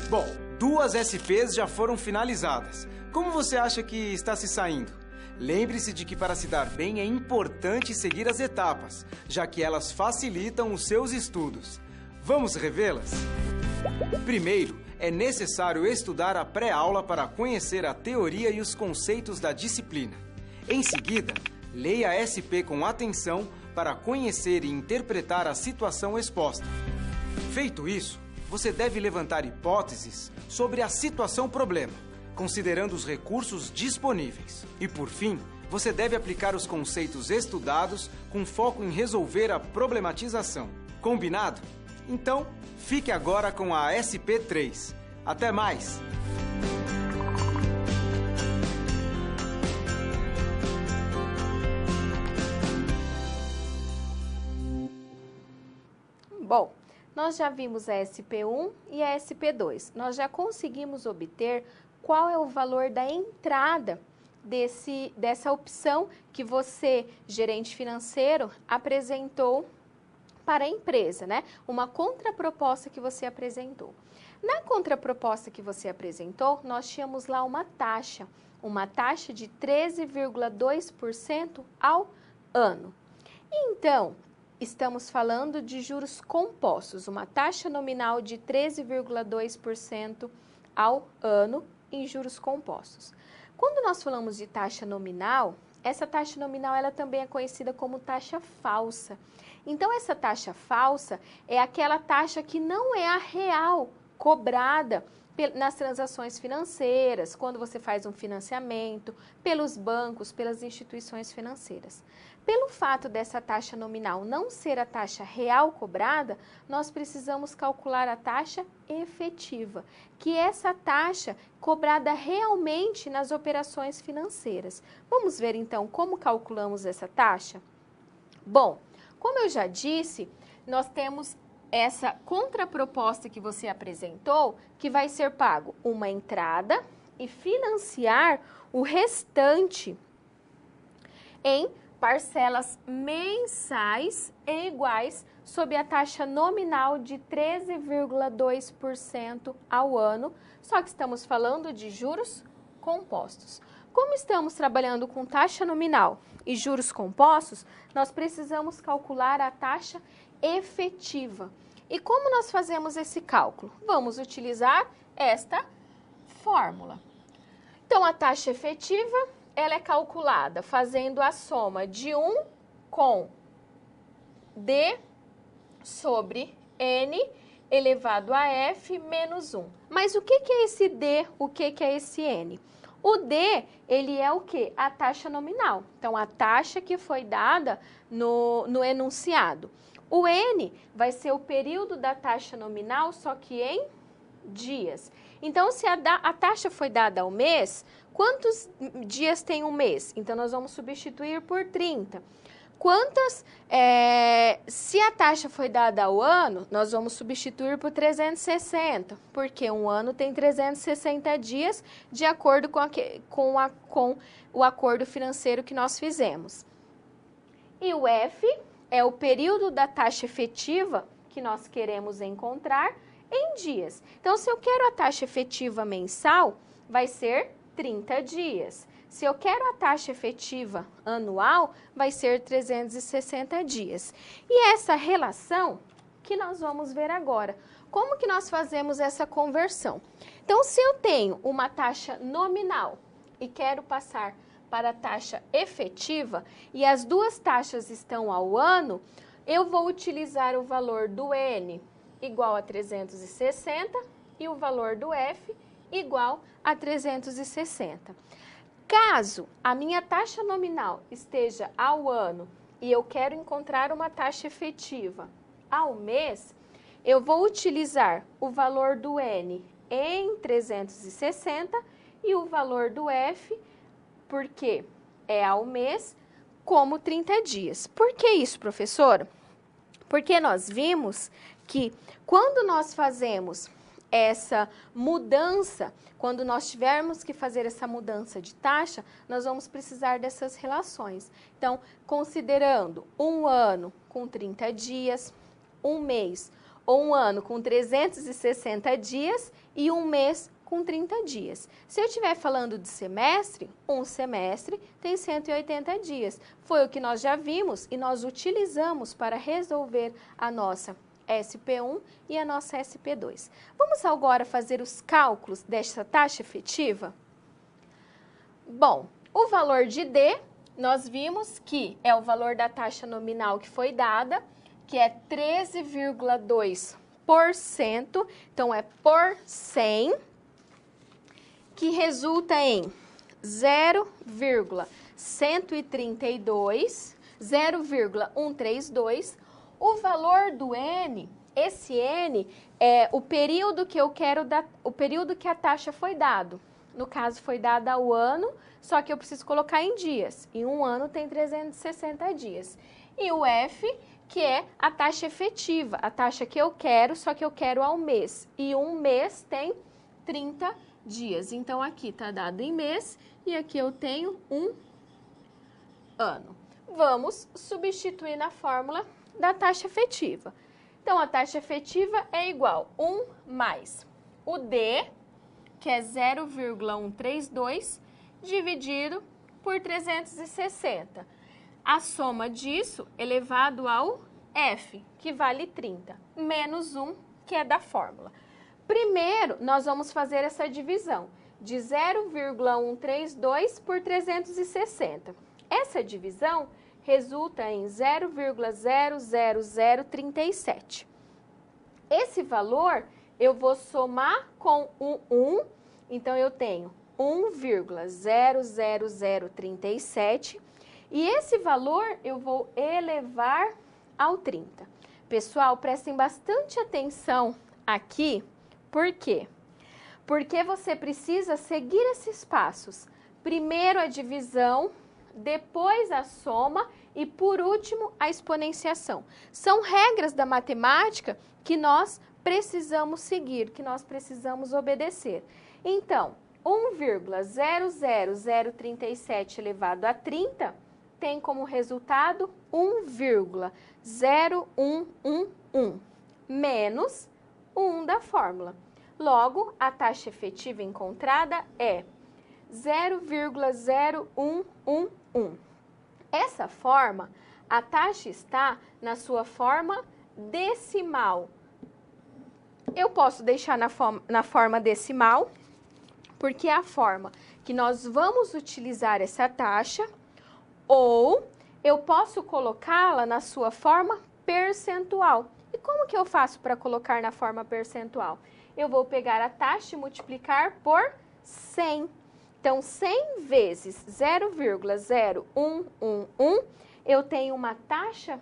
Bom, 2 SPs já foram finalizadas. Como você acha que está se saindo? Lembre-se de que para se dar bem é importante seguir as etapas, já que elas facilitam os seus estudos. Vamos revê-las? Primeiro, é necessário estudar a pré-aula para conhecer a teoria e os conceitos da disciplina. Em seguida, leia a SP com atenção para conhecer e interpretar a situação exposta. Feito isso, você deve levantar hipóteses sobre a situação-problema, considerando os recursos disponíveis. E, por fim, você deve aplicar os conceitos estudados com foco em resolver a problematização. Combinado? Então, fique agora com a SP3. Até mais!
Bom, nós já vimos a SP1 e a SP2. Nós já conseguimos obter qual é o valor da entrada dessa opção que você, gerente financeiro, apresentou para a empresa, né? Uma contraproposta que você apresentou. Na contraproposta que você apresentou, nós tínhamos lá uma taxa de 13,2% ao ano. Então, estamos falando de juros compostos, uma taxa nominal de 13,2% ao ano em juros compostos. Quando nós falamos de taxa nominal, essa taxa nominal ela também é conhecida como taxa falsa. Então, essa taxa falsa é aquela taxa que não é a real cobrada nas transações financeiras, quando você faz um financiamento, pelos bancos, pelas instituições financeiras. Pelo fato dessa taxa nominal não ser a taxa real cobrada, nós precisamos calcular a taxa efetiva, que é essa taxa cobrada realmente nas operações financeiras. Vamos ver então como calculamos essa taxa? Bom, como eu já disse, nós temos essa contraproposta que você apresentou, que vai ser pago uma entrada e financiar o restante em parcelas mensais e iguais sob a taxa nominal de 13,2% ao ano, só que estamos falando de juros compostos. Como estamos trabalhando com taxa nominal e juros compostos, nós precisamos calcular a taxa efetiva. E como nós fazemos esse cálculo? Vamos utilizar esta fórmula. Então, a taxa efetiva, ela é calculada fazendo a soma de 1 com D sobre N elevado a F menos 1. Mas o que é esse D? O que é esse N? O D, ele é o quê? A taxa nominal. Então, a taxa que foi dada no enunciado. O N vai ser o período da taxa nominal, só que em dias. Então, se a taxa foi dada ao mês, quantos dias tem um mês? Então, nós vamos substituir por 30. Se a taxa foi dada ao ano, nós vamos substituir por 360, porque um ano tem 360 dias, de acordo com o acordo financeiro que nós fizemos. E o F é o período da taxa efetiva que nós queremos encontrar em dias. Então, se eu quero a taxa efetiva mensal, vai ser 30 dias. Se eu quero a taxa efetiva anual, vai ser 360 dias. E essa relação que nós vamos ver agora. Como que nós fazemos essa conversão? Então, se eu tenho uma taxa nominal e quero passar para a taxa efetiva, e as duas taxas estão ao ano, eu vou utilizar o valor do N igual a 360 e o valor do F igual a 360. Caso a minha taxa nominal esteja ao ano e eu quero encontrar uma taxa efetiva ao mês, eu vou utilizar o valor do N em 360 e o valor do F, porque é ao mês, como 30 dias. Por que isso, professora? Porque nós vimos que quando nós fazemos essa mudança, quando nós tivermos que fazer essa mudança de taxa, nós vamos precisar dessas relações. Então, considerando um ano com 30 dias, um mês ou um ano com 360 dias e um mês com 30 dias. Se eu estiver falando de semestre, um semestre tem 180 dias. Foi o que nós já vimos e nós utilizamos para resolver a nossa SP1 e a nossa SP2. Vamos agora fazer os cálculos desta taxa efetiva? Bom, o valor de D, nós vimos que é o valor da taxa nominal que foi dada, que é 13,2%, então é por 100, que resulta em 0,132. O valor do N, esse N é o período que eu quero o período que a taxa foi dado. No caso, foi dada ao ano, só que eu preciso colocar em dias. E um ano tem 360 dias. E o F, que é a taxa efetiva, a taxa que eu quero, só que eu quero ao mês. E um mês tem 30 dias. Então, aqui está dado em mês e aqui eu tenho um ano. Vamos substituir na fórmula da taxa efetiva. Então, a taxa efetiva é igual a 1 mais o D, que é 0,132, dividido por 360. A soma disso elevado ao F, que vale 30, menos 1, que é da fórmula. Primeiro, nós vamos fazer essa divisão de 0,132 por 360. Essa divisão resulta em 0,00037. Esse valor eu vou somar com o 1, então eu tenho 1,00037 e esse valor eu vou elevar ao 30. Pessoal, prestem bastante atenção aqui, por quê? Porque você precisa seguir esses passos. Primeiro a divisão depois a soma e, por último, a exponenciação. São regras da matemática que nós precisamos seguir, que nós precisamos obedecer. Então, 1,00037 elevado a 30 tem como resultado 1,0111 menos 1 da fórmula. Logo, a taxa efetiva encontrada é 0,0111. Essa forma, a taxa está na sua forma decimal. Eu posso deixar na forma decimal, porque é a forma que nós vamos utilizar essa taxa, ou eu posso colocá-la na sua forma percentual. E como que eu faço para colocar na forma percentual? Eu vou pegar a taxa e multiplicar por 100. Então, 100 vezes 0,0111, eu tenho uma taxa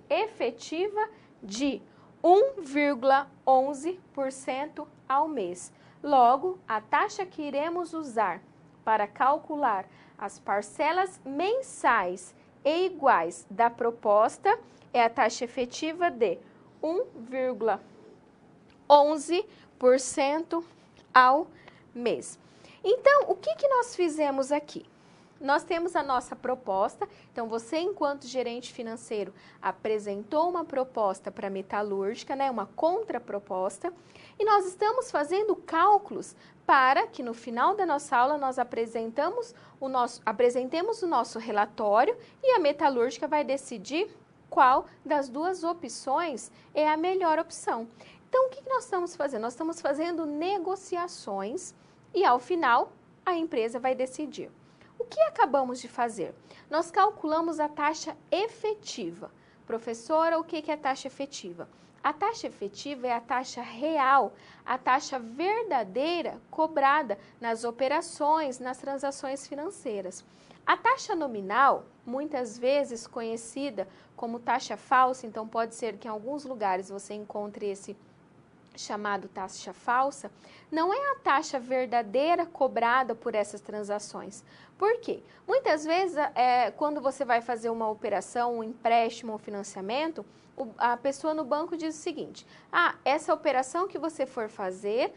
efetiva de 1,11% ao mês. Logo, a taxa que iremos usar para calcular as parcelas mensais e iguais da proposta é a taxa efetiva de 1,11% ao mês. Então, o que nós fizemos aqui? Nós temos a nossa proposta, então você, enquanto gerente financeiro, apresentou uma proposta para a metalúrgica, né, uma contraproposta, e nós estamos fazendo cálculos para que no final da nossa aula nós apresentemos o nosso relatório e a metalúrgica vai decidir qual das duas opções é a melhor opção. Então, o que nós estamos fazendo? Nós estamos fazendo negociações e, ao final, a empresa vai decidir. O que acabamos de fazer? Nós calculamos a taxa efetiva. Professora, o que é a taxa efetiva? A taxa efetiva é a taxa real, a taxa verdadeira cobrada nas operações, nas transações financeiras. A taxa nominal, muitas vezes conhecida como taxa falsa, então pode ser que em alguns lugares você encontre esse chamado taxa falsa, não é a taxa verdadeira cobrada por essas transações. Por quê? Muitas vezes, quando você vai fazer uma operação, um empréstimo ou financiamento, a pessoa no banco diz o seguinte: essa operação que você for fazer,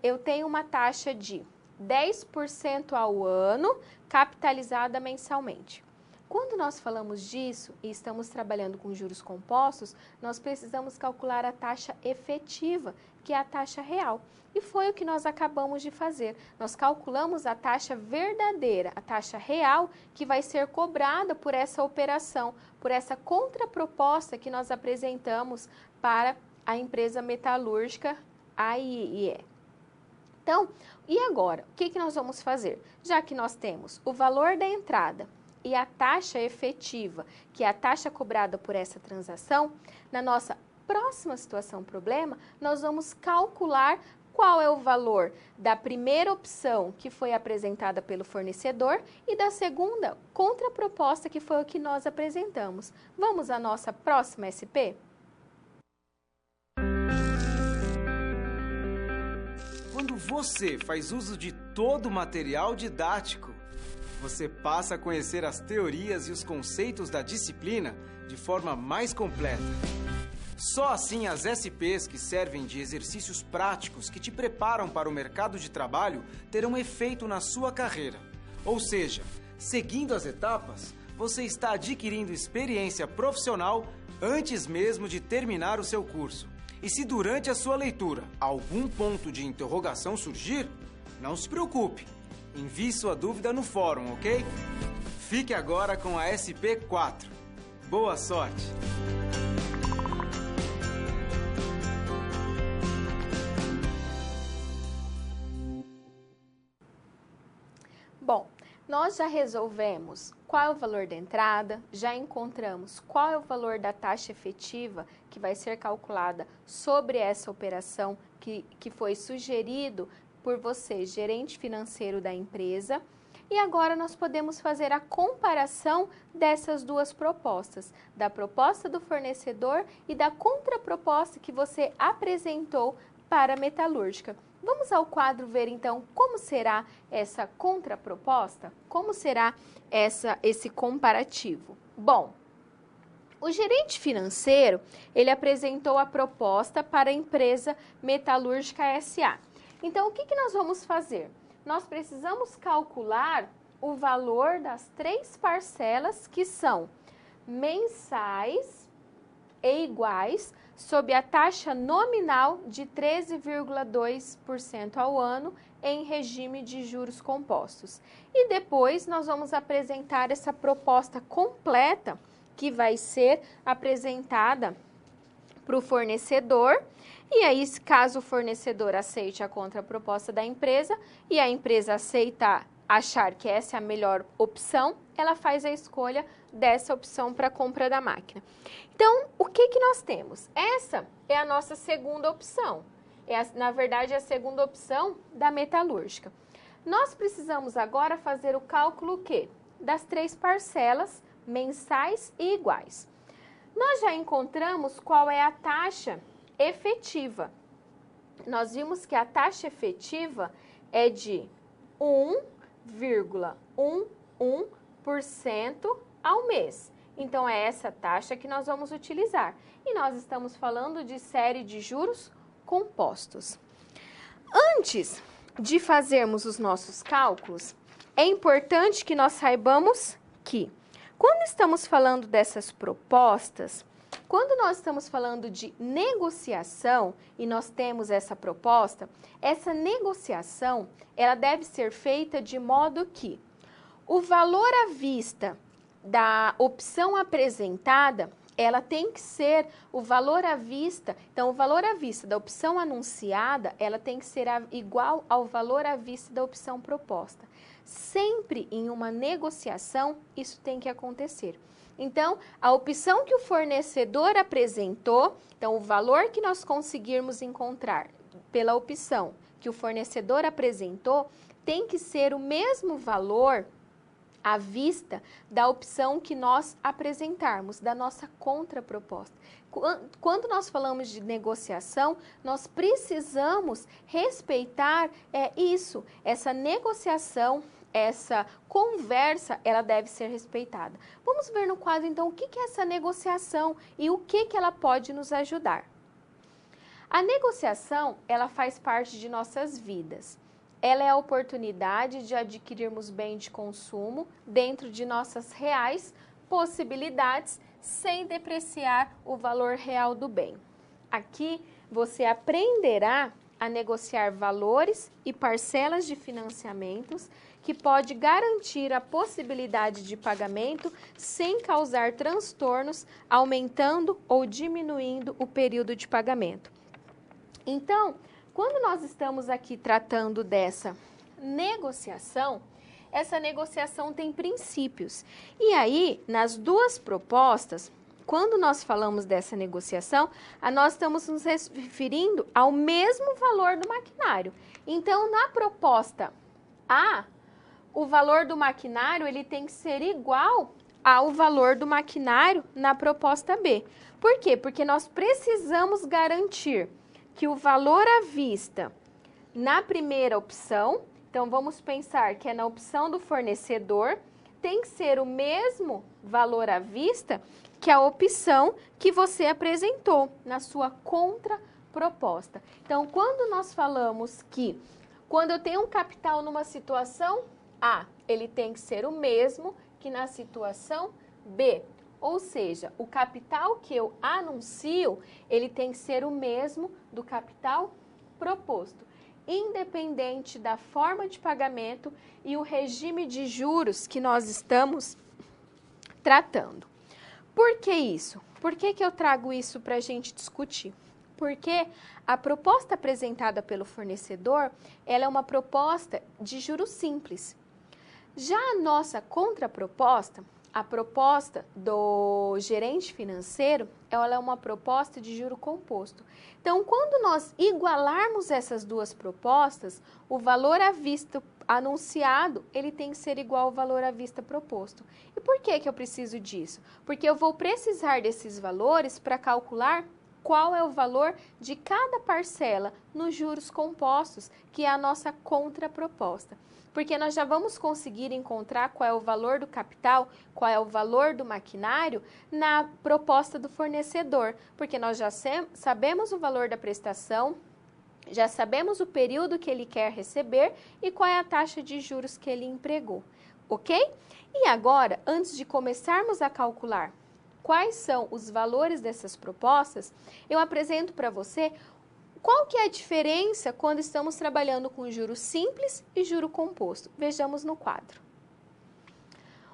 eu tenho uma taxa de 10% ao ano, capitalizada mensalmente. Quando nós falamos disso e estamos trabalhando com juros compostos, nós precisamos calcular a taxa efetiva, que é a taxa real. E foi o que nós acabamos de fazer. Nós calculamos a taxa verdadeira, a taxa real, que vai ser cobrada por essa operação, por essa contraproposta que nós apresentamos para a empresa metalúrgica AIE. Então, e agora? O que nós vamos fazer? Já que nós temos o valor da entrada e a taxa efetiva, que é a taxa cobrada por essa transação, na nossa próxima situação problema, nós vamos calcular qual é o valor da primeira opção que foi apresentada pelo fornecedor e da segunda contraproposta, que foi o que nós apresentamos. Vamos à nossa próxima SP?
Quando você faz uso de todo o material didático, você passa a conhecer as teorias e os conceitos da disciplina de forma mais completa. Só assim as SPs, que servem de exercícios práticos que te preparam para o mercado de trabalho, terão efeito na sua carreira. Ou seja, seguindo as etapas, você está adquirindo experiência profissional antes mesmo de terminar o seu curso. E se durante a sua leitura algum ponto de interrogação surgir, não se preocupe. Envie sua dúvida no fórum, ok? Fique agora com a SP4. Boa sorte!
Bom, nós já resolvemos qual é o valor da entrada, já encontramos qual é o valor da taxa efetiva que vai ser calculada sobre essa operação que foi sugerido por você, gerente financeiro da empresa. E agora nós podemos fazer a comparação dessas duas propostas, da proposta do fornecedor e da contraproposta que você apresentou para a metalúrgica. Vamos ao quadro ver então como será essa contraproposta? Como será esse comparativo? Bom, o gerente financeiro, ele apresentou a proposta para a empresa Metalúrgica S.A. Então, o que nós vamos fazer? Nós precisamos calcular o valor das 3 parcelas que são mensais e iguais sob a taxa nominal de 13,2% ao ano em regime de juros compostos. E depois nós vamos apresentar essa proposta completa que vai ser apresentada para o fornecedor. E aí, caso o fornecedor aceite a contraproposta da empresa e a empresa achar que essa é a melhor opção, ela faz a escolha dessa opção para a compra da máquina. Então, o que nós temos? Essa é a nossa segunda opção. Na verdade, é a segunda opção da metalúrgica. Nós precisamos agora fazer o cálculo o quê? Das 3 parcelas mensais e iguais. Nós já encontramos qual é a taxa efetiva. Nós vimos que a taxa efetiva é de 1,11% ao mês. Então, é essa taxa que nós vamos utilizar. E nós estamos falando de série de juros compostos. Antes de fazermos os nossos cálculos, é importante que nós saibamos que, quando estamos falando dessas propostas, quando nós estamos falando de negociação e nós temos essa proposta, essa negociação, ela deve ser feita de modo que o valor à vista da opção apresentada, ela tem que ser o valor à vista. Então, o valor à vista da opção anunciada, ela tem que ser igual ao valor à vista da opção proposta. Sempre em uma negociação, isso tem que acontecer. Então, a opção que o fornecedor apresentou, então o valor que nós conseguirmos encontrar pela opção que o fornecedor apresentou, tem que ser o mesmo valor à vista da opção que nós apresentarmos, da nossa contraproposta. Quando nós falamos de negociação, nós precisamos respeitar isso, essa negociação, essa conversa, ela deve ser respeitada. Vamos ver no quadro, então, o que é essa negociação e o que ela pode nos ajudar. A negociação, ela faz parte de nossas vidas. Ela é a oportunidade de adquirirmos bem de consumo dentro de nossas reais possibilidades, sem depreciar o valor real do bem. Aqui, você aprenderá a negociar valores e parcelas de financiamentos que pode garantir a possibilidade de pagamento sem causar transtornos, aumentando ou diminuindo o período de pagamento. Então, quando nós estamos aqui tratando dessa negociação, essa negociação tem princípios. E aí, nas duas propostas, quando nós falamos dessa negociação, nós estamos nos referindo ao mesmo valor do maquinário. Então, na proposta A, o valor do maquinário ele tem que ser igual ao valor do maquinário na proposta B. Por quê? Porque nós precisamos garantir que o valor à vista na primeira opção, então vamos pensar que é na opção do fornecedor, tem que ser o mesmo valor à vista que a opção que você apresentou na sua contraproposta. Então, quando nós falamos que quando eu tenho um capital numa situação A, ele tem que ser o mesmo que na situação B. Ou seja, o capital que eu anuncio, ele tem que ser o mesmo do capital proposto, independente da forma de pagamento e o regime de juros que nós estamos tratando. Por que isso? Por que eu trago isso para a gente discutir? Porque a proposta apresentada pelo fornecedor, ela é uma proposta de juros simples. Já a nossa contraproposta, a proposta do gerente financeiro, ela é uma proposta de juro composto. Então, quando nós igualarmos essas duas propostas, o valor à vista anunciado, ele tem que ser igual ao valor à vista proposto. E por que eu preciso disso? Porque eu vou precisar desses valores para calcular qual é o valor de cada parcela nos juros compostos, que é a nossa contraproposta. Porque nós já vamos conseguir encontrar qual é o valor do capital, qual é o valor do maquinário na proposta do fornecedor, porque nós já sabemos o valor da prestação, já sabemos o período que ele quer receber e qual é a taxa de juros que ele empregou, ok? E agora, antes de começarmos a calcular quais são os valores dessas propostas, eu apresento para você qual que é a diferença quando estamos trabalhando com juro simples e juro composto. Vejamos no quadro.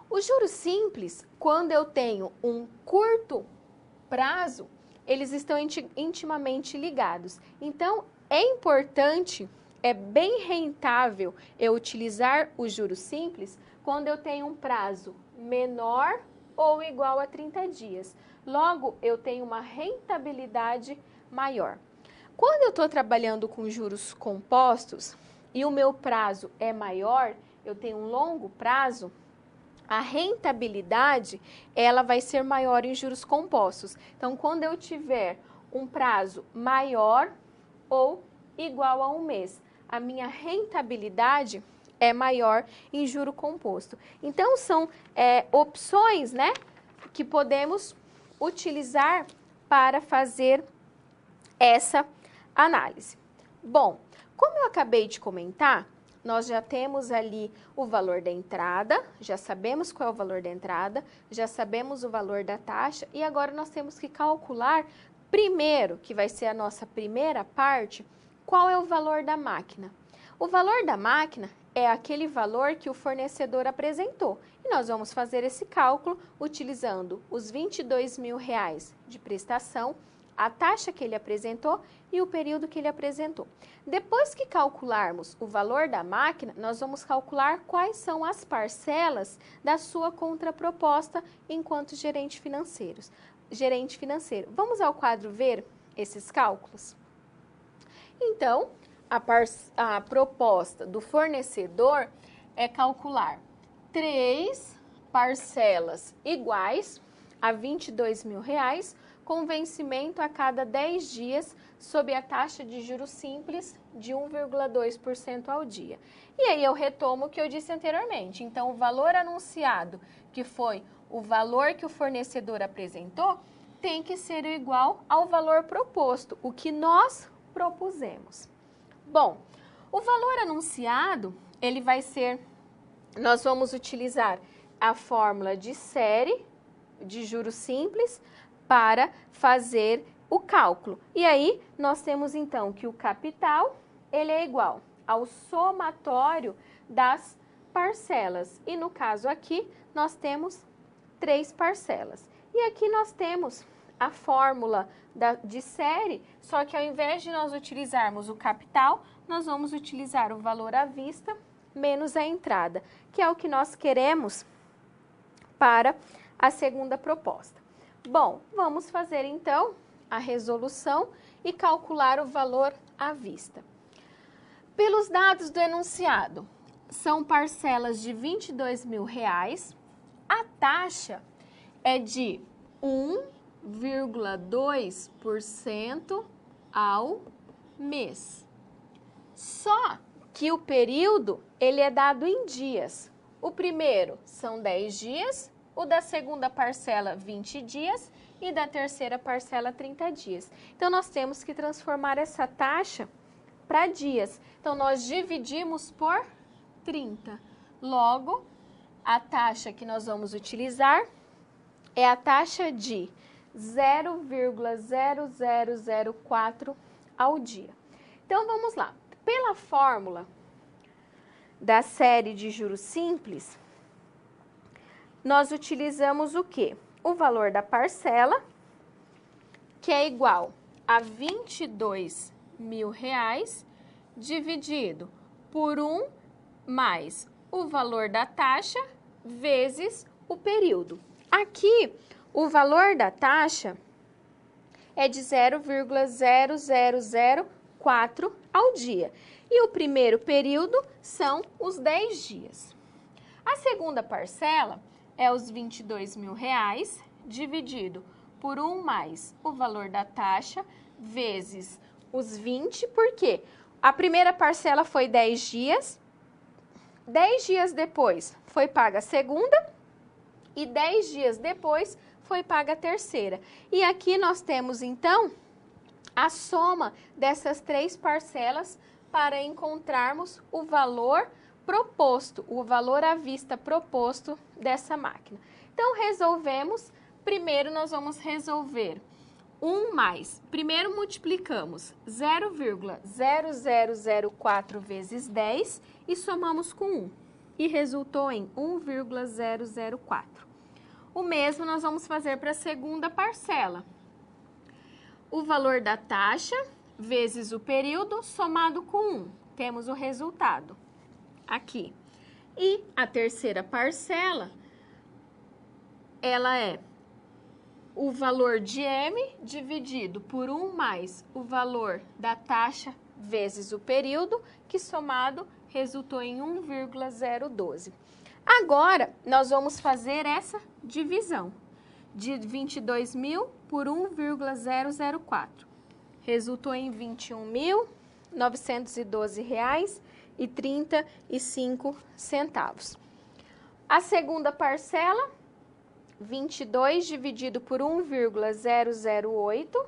O juro simples, quando eu tenho um curto prazo, eles estão intimamente ligados. Então, é importante, é bem rentável eu utilizar o juro simples quando eu tenho um prazo menor ou igual a 30 dias. Logo, eu tenho uma rentabilidade maior. Quando eu estou trabalhando com juros compostos e o meu prazo é maior, eu tenho um longo prazo, a rentabilidade ela vai ser maior em juros compostos. Então, quando eu tiver um prazo maior ou igual a um mês, a minha rentabilidade é maior em juro composto. Então, são opções, né, que podemos utilizar para fazer essa análise. Bom, como eu acabei de comentar, nós já temos ali o valor da entrada, já sabemos qual é o valor da entrada, já sabemos o valor da taxa e agora nós temos que calcular primeiro, que vai ser a nossa primeira parte, qual é o valor da máquina. O valor da máquina é aquele valor que o fornecedor apresentou. E nós vamos fazer esse cálculo utilizando os R$22.000 de prestação, a taxa que ele apresentou e o período que ele apresentou. Depois que calcularmos o valor da máquina, nós vamos calcular quais são as parcelas da sua contraproposta enquanto gerente financeiro. Vamos ao quadro ver esses cálculos? Então, a proposta do fornecedor é calcular 3 parcelas iguais a R$22.000 com vencimento a cada 10 dias sob a taxa de juros simples de 1,2% ao dia. E aí eu retomo o que eu disse anteriormente. Então, o valor anunciado, que foi o valor que o fornecedor apresentou, tem que ser igual ao valor proposto, o que nós propusemos. Bom, o valor anunciado, ele vai ser, nós vamos utilizar a fórmula de série de juros simples para fazer o cálculo. E aí, nós temos então que o capital, ele é igual ao somatório das parcelas. E no caso aqui, nós temos 3 parcelas. E aqui nós temos a fórmula de série, só que ao invés de nós utilizarmos o capital, nós vamos utilizar o valor à vista menos a entrada, que é o que nós queremos para a segunda proposta. Bom, vamos fazer então a resolução e calcular o valor à vista. Pelos dados do enunciado, são parcelas de R$22.000, a taxa é de 1,2% ao mês. Só que o período, ele é dado em dias. O primeiro são 10 dias, o da segunda parcela 20 dias e da terceira parcela 30 dias. Então, nós temos que transformar essa taxa para dias. Então, nós dividimos por 30. Logo, a taxa que nós vamos utilizar é a taxa de 0,0004 ao dia. Então, vamos lá. Pela fórmula da série de juros simples, nós utilizamos o quê? O valor da parcela, que é igual a R$22.000 dividido por 1 mais o valor da taxa vezes o período. Aqui, o valor da taxa é de 0,0004 ao dia. E o primeiro período são os 10 dias. A segunda parcela é os R$22.000 dividido por 1 mais o valor da taxa vezes os 20, por quê? A primeira parcela foi 10 dias, 10 dias depois foi paga a segunda e 10 dias depois foi paga a terceira. E aqui nós temos, então, a soma dessas 3 parcelas para encontrarmos o valor proposto, o valor à vista proposto dessa máquina. Então, resolvemos. Primeiro, nós vamos resolver 1 mais. Primeiro, multiplicamos 0,0004 vezes 10 e somamos com 1. E resultou em 1,004. O mesmo nós vamos fazer para a segunda parcela. O valor da taxa vezes o período somado com 1. Temos o resultado aqui. E a terceira parcela, ela é o valor de M dividido por 1 mais o valor da taxa vezes o período, que somado resultou em 1,012. Agora, nós vamos fazer essa divisão de 22.000 por 1,004. Resultou em R$ 21.912,35. A segunda parcela, 22 dividido por 1,008,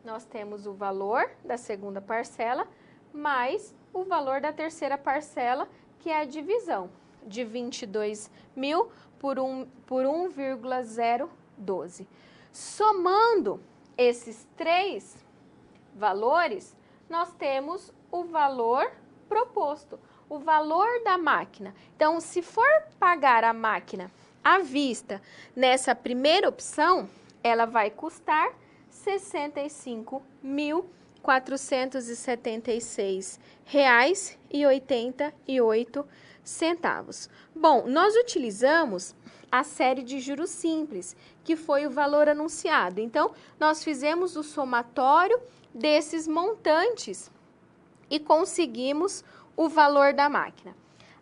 nós temos o valor da segunda parcela, mais o valor da terceira parcela, que é a divisão de 22.000 por 1,012. Somando esses 3 valores, nós temos o valor proposto, o valor da máquina. Então, se for pagar a máquina à vista nessa primeira opção, ela vai custar R$ 65.476,88. Bom, nós utilizamos a série de juros simples, que foi o valor anunciado. Então, nós fizemos o somatório desses montantes e conseguimos o valor da máquina.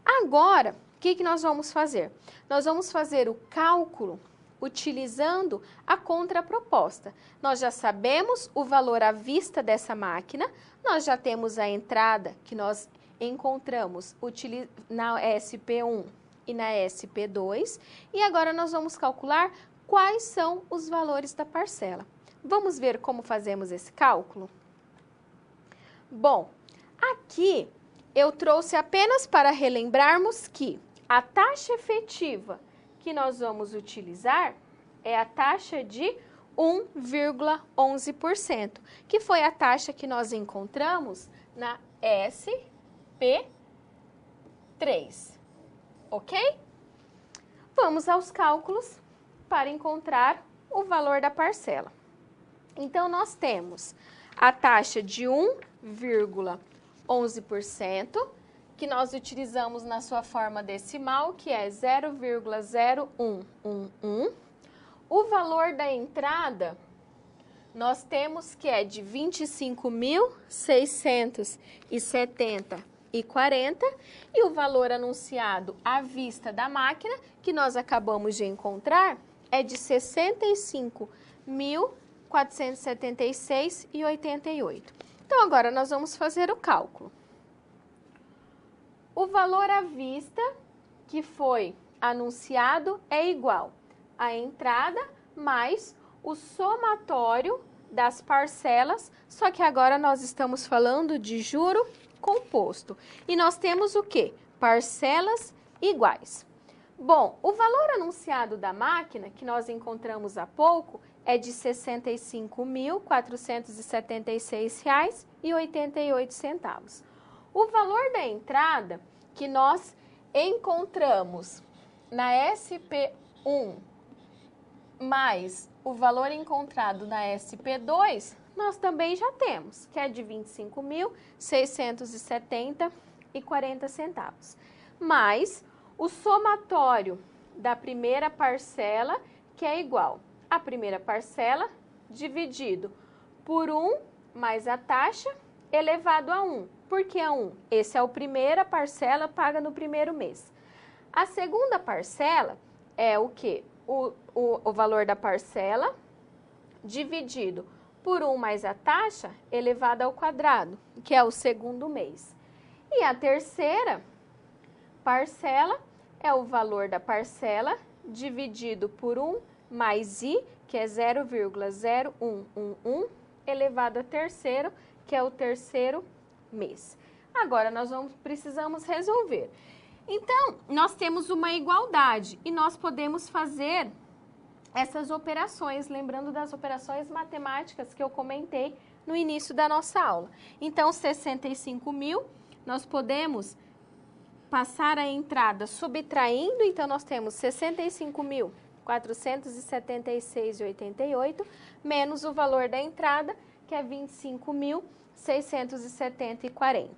Agora, o que nós vamos fazer? Nós vamos fazer o cálculo utilizando a contraproposta. Nós já sabemos o valor à vista dessa máquina, nós já temos a entrada que nós encontramos na SP1 e na SP2, e agora nós vamos calcular quais são os valores da parcela. Vamos ver como fazemos esse cálculo? Bom, aqui eu trouxe apenas para relembrarmos que a taxa efetiva que nós vamos utilizar é a taxa de 1,11%, que foi a taxa que nós encontramos na SP3, ok? Vamos aos cálculos para encontrar o valor da parcela. Então, nós temos a taxa de 1,11%, que nós utilizamos na sua forma decimal, que é 0,0111. O valor da entrada, nós temos que é de 25.670,40 e o valor anunciado à vista da máquina, que nós acabamos de encontrar, é de 65.476,88. Então, agora nós vamos fazer o cálculo. O valor à vista que foi anunciado é igual à entrada mais o somatório das parcelas, só que agora nós estamos falando de juro composto. E nós temos o quê? Parcelas iguais. Bom, o valor anunciado da máquina, que nós encontramos há pouco, é de R$ 65.476,88. O valor da entrada que nós encontramos na SP1 mais o valor encontrado na SP2, nós também já temos, que é de R$ 25.670,40. Mais o somatório da primeira parcela, que é igual a primeira parcela dividido por 1 mais a taxa elevado a 1. Por que a 1? Esse é a primeira parcela paga no primeiro mês. A segunda parcela é o quê? O valor da parcela dividido por 1 mais a taxa elevada ao quadrado, que é o segundo mês. E a terceira parcela é o valor da parcela dividido por 1 mais I, que é 0,0111, elevado a terceiro, que é o terceiro mês. Agora, nós precisamos resolver. Então, nós temos uma igualdade e nós podemos fazer essas operações, lembrando das operações matemáticas que eu comentei no início da nossa aula. Então, 65 mil, nós podemos passar a entrada subtraindo, então nós temos 65.476,88 menos o valor da entrada, que é 25.670,40.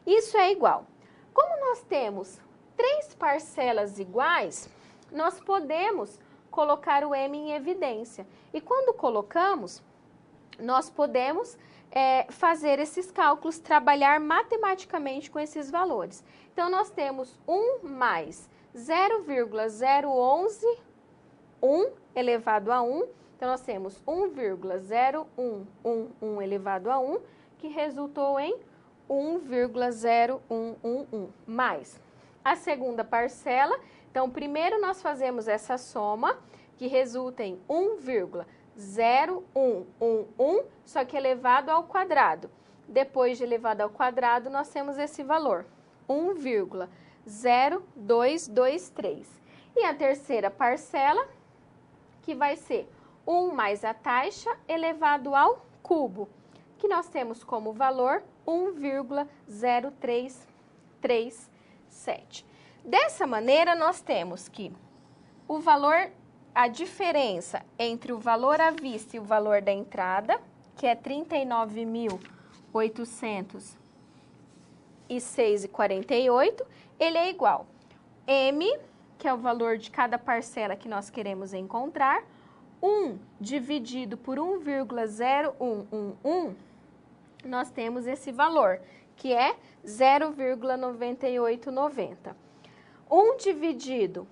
Isso é igual. Como nós temos 3 parcelas iguais, nós podemos colocar o M em evidência. E quando colocamos, nós podemos fazer esses cálculos, trabalhar matematicamente com esses valores. Então, nós temos 1 mais 0,0111 elevado a 1. Então, nós temos 1,0111 elevado a 1, que resultou em 1,0111, mais a segunda parcela. Então, primeiro nós fazemos essa soma, que resulta em 1,0111, só que elevado ao quadrado. Depois de elevado ao quadrado, nós temos esse valor, 1,0223. E a terceira parcela, que vai ser 1 mais a taxa elevado ao cubo, que nós temos como valor 1,0337. Dessa maneira, nós temos que o valor, a diferença entre o valor à vista e o valor da entrada, que é 39.806,48, ele é igual M, que é o valor de cada parcela que nós queremos encontrar, 1 dividido por 1,0111, nós temos esse valor, que é 0,9890. 1 dividido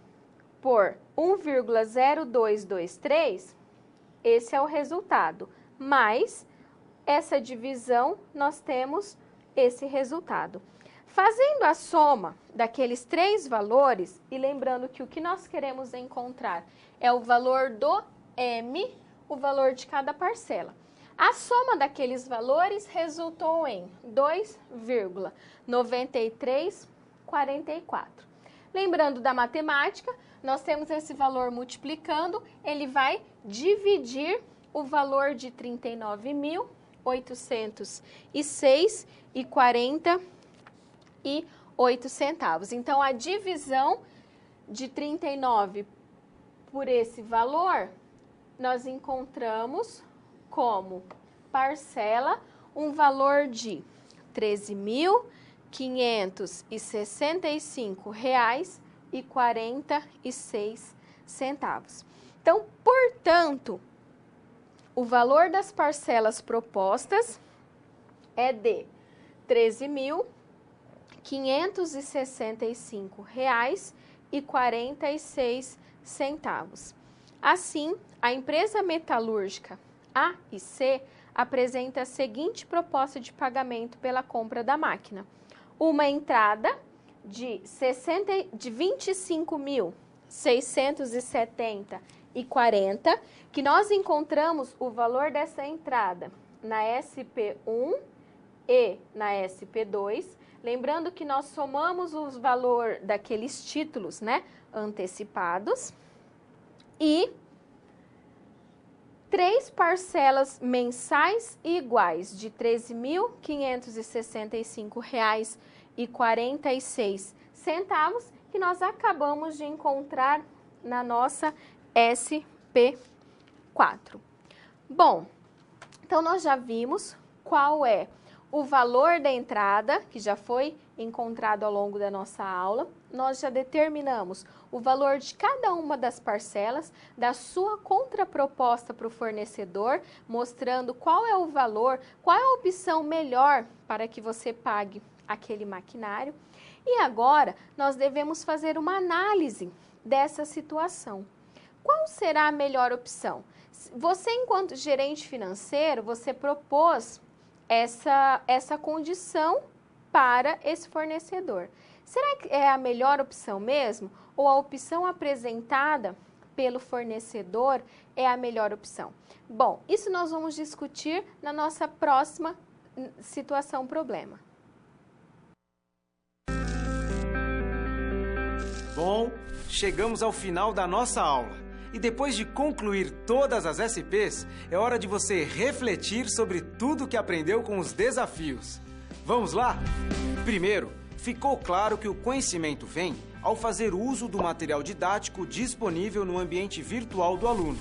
por 1,0223, esse é o resultado, mais essa divisão, nós temos esse resultado. Fazendo a soma daqueles 3 valores, e lembrando que o que nós queremos encontrar é o valor do M, o valor de cada parcela. A soma daqueles valores resultou em 2,9344. Lembrando da matemática, nós temos esse valor multiplicando, ele vai dividir o valor de 39.806,48. Então, a divisão de 39 por esse valor, nós encontramos como parcela um valor de R$ 13.565,46. Então, portanto, o valor das parcelas propostas é de R$ 13.565,46. Assim, a empresa metalúrgica A e C apresenta a seguinte proposta de pagamento pela compra da máquina. Uma entrada de R$ 25.670,40, que nós encontramos o valor dessa entrada na SP1 e na SP2. Lembrando que nós somamos os valores daqueles títulos, né, antecipados. E 3 parcelas mensais iguais de R$ 13.565,46, que nós acabamos de encontrar na nossa SP4. Bom, então nós já vimos qual é o valor da entrada, que já foi encontrado ao longo da nossa aula. Nós já determinamos o valor de cada uma das parcelas, da sua contraproposta para o fornecedor, mostrando qual é o valor, qual é a opção melhor para que você pague aquele maquinário. E agora, nós devemos fazer uma análise dessa situação. Qual será a melhor opção? Você, enquanto gerente financeiro, você propôs essa condição para esse fornecedor. Será que é a melhor opção mesmo? Ou a opção apresentada pelo fornecedor é a melhor opção? Bom, isso nós vamos discutir na nossa próxima situação problema.
Bom, chegamos ao final da nossa aula. E depois de concluir todas as SPs, é hora de você refletir sobre tudo que aprendeu com os desafios. Vamos lá? Primeiro, ficou claro que o conhecimento vem ao fazer uso do material didático disponível no ambiente virtual do aluno.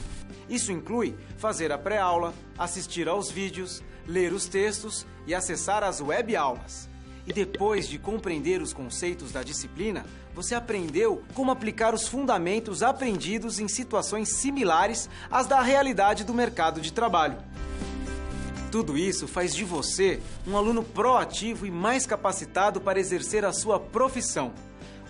Isso inclui fazer a pré-aula, assistir aos vídeos, ler os textos e acessar as web-aulas. E depois de compreender os conceitos da disciplina, você aprendeu como aplicar os fundamentos aprendidos em situações similares às da realidade do mercado de trabalho. Tudo isso faz de você um aluno proativo e mais capacitado para exercer a sua profissão,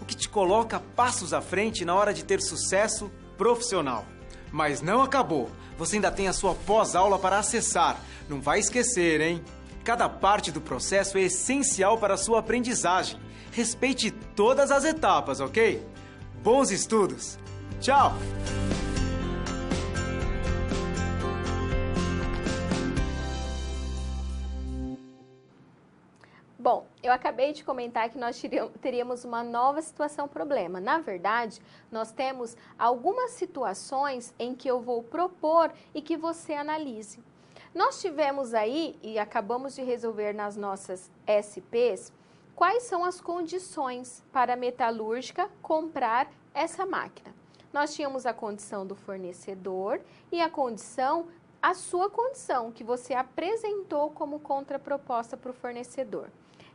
o que te coloca passos à frente na hora de ter sucesso profissional. Mas não acabou, você ainda tem a sua pós-aula para acessar. Não vai esquecer, hein? Cada parte do processo é essencial para a sua aprendizagem. Respeite todas as etapas, ok? Bons estudos! Tchau!
Bom, eu acabei de comentar que nós teríamos uma nova situação problema. Na verdade, nós temos algumas situações em que eu vou propor e que você analise. Nós tivemos aí, e acabamos de resolver nas nossas SPs, quais são as condições para a metalúrgica comprar essa máquina. Nós tínhamos a condição do fornecedor e a sua condição, que você apresentou como contraproposta para o fornecedor.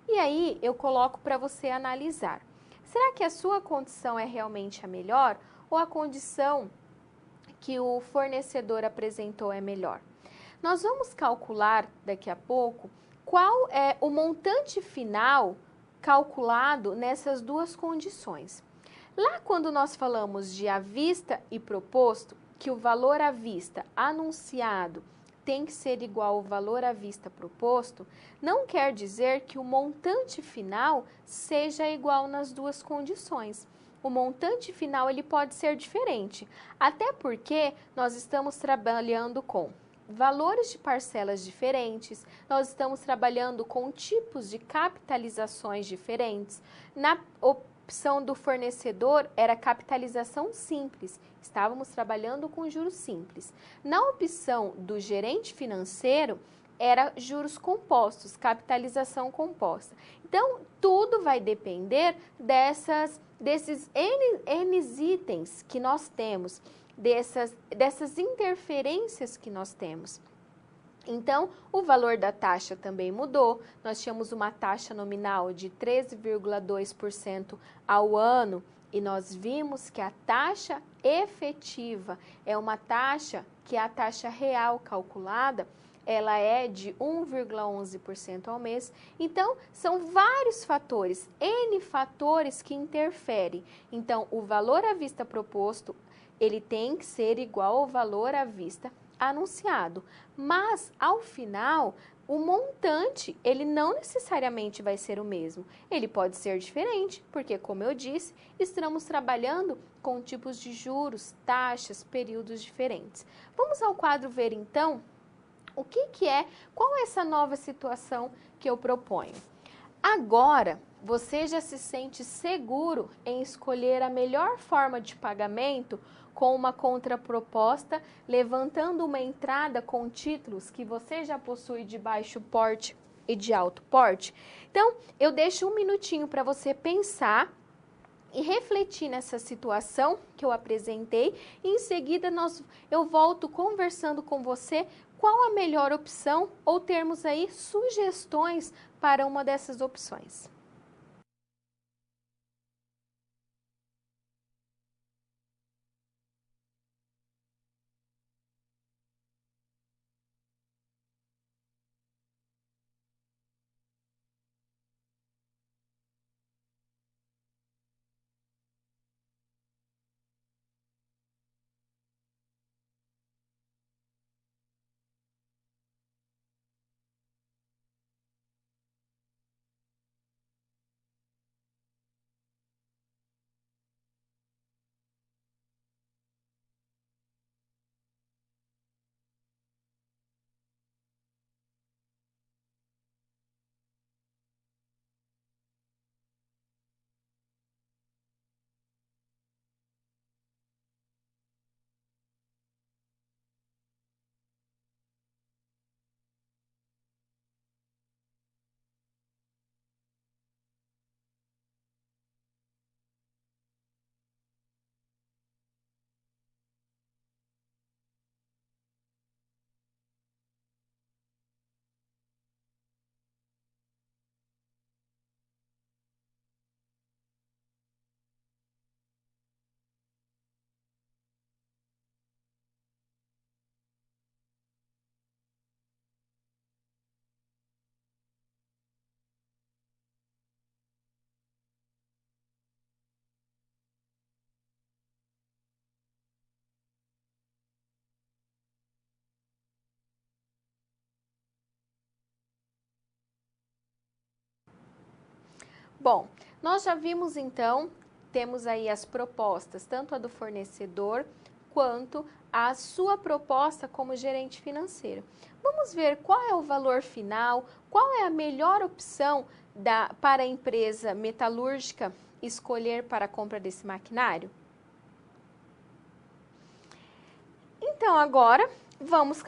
E aí, eu coloco para você analisar. Será que a sua condição é realmente a melhor ou a condição que o fornecedor apresentou é melhor? Nós vamos calcular daqui a pouco qual é o montante final calculado nessas duas condições. Lá quando nós falamos de à vista e proposto, que o valor à vista anunciado tem que ser igual ao valor à vista proposto, não quer dizer que o montante final seja igual nas duas condições. O montante final ele pode ser diferente, até porque nós estamos trabalhando com valores de parcelas diferentes, nós estamos trabalhando com tipos de capitalizações diferentes. Na opção do fornecedor era capitalização simples, estávamos trabalhando com juros simples. Na opção do gerente financeiro era juros compostos, capitalização composta. Então, tudo vai depender desses N itens que nós temos, dessas interferências que nós temos. Então, o valor da taxa também mudou. Nós tínhamos uma taxa nominal de 13,2% ao ano e nós vimos que a taxa efetiva é uma taxa que é a taxa real calculada, ela é de 1,11% ao mês. Então, são vários fatores, N fatores que interferem. Então, o valor à vista proposto ele tem que ser igual ao valor à vista anunciado. Mas, ao final, o montante, ele não necessariamente vai ser o mesmo. Ele pode ser diferente, porque, como eu disse, estamos trabalhando com tipos de juros, taxas, períodos diferentes. Vamos ao quadro ver, então, qual é essa nova situação que eu proponho. Agora, você já se sente seguro em escolher a melhor forma de pagamento com uma contraproposta, levantando uma entrada com títulos que você já possui de baixo porte e de alto porte? Então, eu deixo um minutinho para você pensar e refletir nessa situação que eu apresentei e em seguida eu volto conversando com você qual a melhor opção ou termos aí sugestões para uma dessas opções. Bom, nós já vimos então, temos aí as propostas, tanto a do fornecedor quanto a sua proposta como gerente financeiro. Vamos ver qual é o valor final, qual é a melhor opção para a empresa metalúrgica escolher para a compra desse maquinário? Então, agora, vamos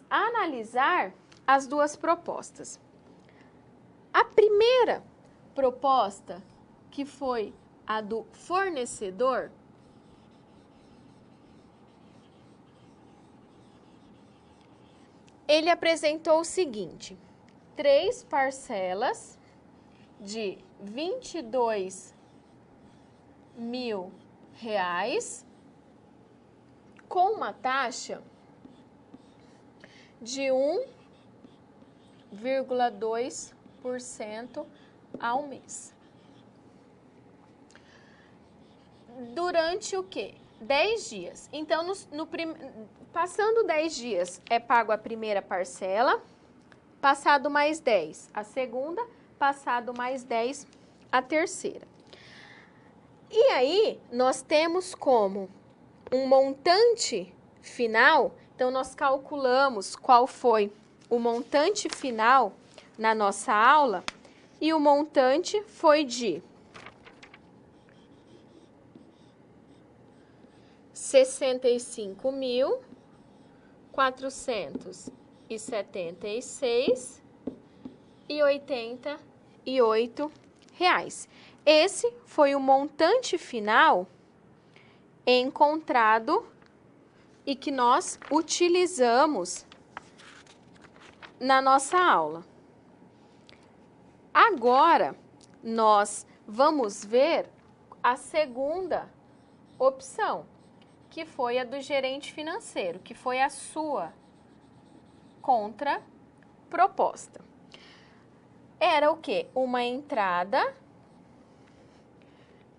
analisar as duas propostas. A primeira proposta, que foi a do fornecedor, ele apresentou o seguinte: 3 parcelas de R$22 mil com uma taxa de 1,2% ao mês. Durante o quê? 10 dias. Então, passando 10 dias, é pago a primeira parcela, passado mais 10, a segunda, passado mais 10, a terceira. E aí, nós temos como um montante final, então nós calculamos qual foi o montante final na nossa aula, e o montante foi de R$64.476,88. Esse foi o montante final encontrado e que nós utilizamos na nossa aula. Agora, nós vamos ver a segunda opção, que foi a do gerente financeiro, que foi a sua contraproposta. Era o quê? Uma entrada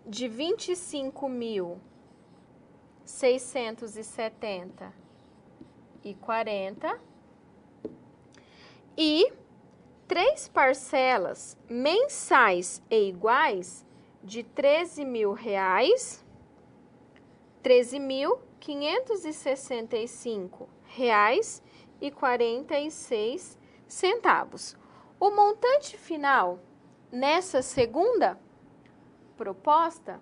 de R$25.670,40 e 3 parcelas mensais e iguais de R$13.565,46. O montante final nessa segunda proposta,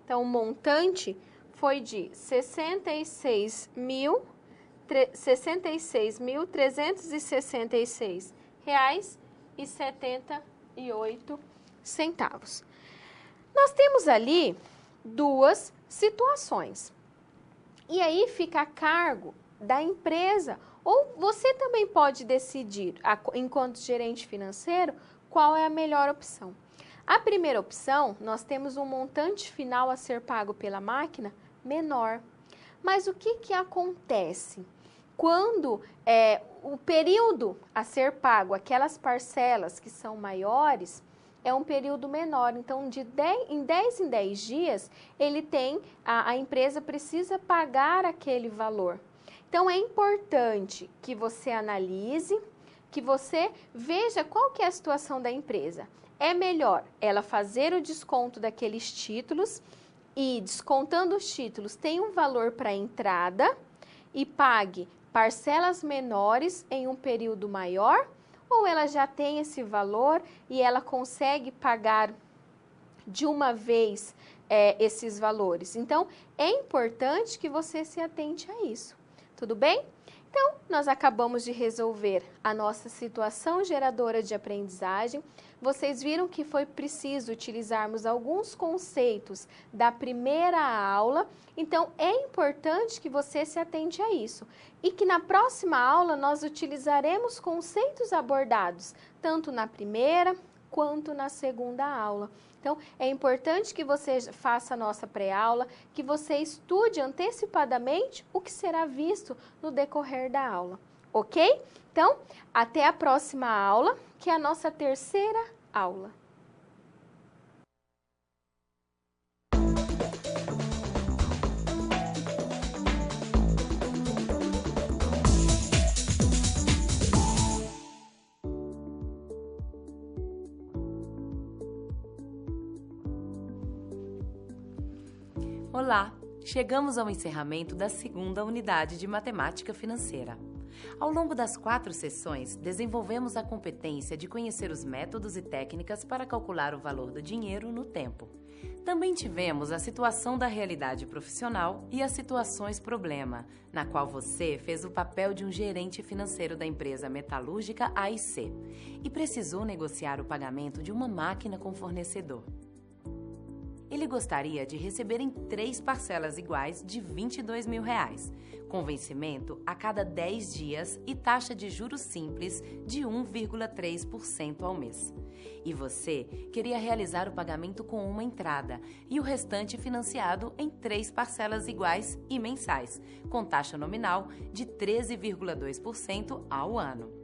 então o montante foi de R$66.366,78. Nós temos ali duas situações. E aí fica a cargo da empresa, ou você também pode decidir, enquanto gerente financeiro, qual é a melhor opção. A primeira opção, nós temos um montante final a ser pago pela máquina menor. Mas o que acontece? Quando o período a ser pago, aquelas parcelas que são maiores, é um período menor. Então, em 10 dias, a empresa precisa pagar aquele valor. Então, é importante que você analise, que você veja qual que é a situação da empresa. É melhor ela fazer o desconto daqueles títulos e, descontando os títulos, tem um valor para entrada e pague parcelas menores em um período maior, ou ela já tem esse valor e ela consegue pagar de uma vez esses valores. Então, é importante que você se atente a isso. Tudo bem? Então, nós acabamos de resolver a nossa situação geradora de aprendizagem. Vocês viram que foi preciso utilizarmos alguns conceitos da primeira aula. Então, é importante que você se atente a isso. E que na próxima aula nós utilizaremos conceitos abordados, tanto na primeira quanto na segunda aula. Então, é importante que você faça a nossa pré-aula, que você estude antecipadamente o que será visto no decorrer da aula, ok? Então, até a próxima aula, que é a nossa terceira aula.
Olá! Chegamos ao encerramento da segunda unidade de Matemática Financeira. Ao longo das 4 sessões, desenvolvemos a competência de conhecer os métodos e técnicas para calcular o valor do dinheiro no tempo. Também tivemos a situação da realidade profissional e as situações problema, na qual você fez o papel de um gerente financeiro da empresa metalúrgica A&C e precisou negociar o pagamento de uma máquina com o fornecedor. Ele gostaria de receber em 3 parcelas iguais de R$ 22 mil, com vencimento a cada 10 dias e taxa de juros simples de 1,3% ao mês. E você queria realizar o pagamento com uma entrada e o restante financiado em 3 parcelas iguais e mensais, com taxa nominal de 13,2% ao ano.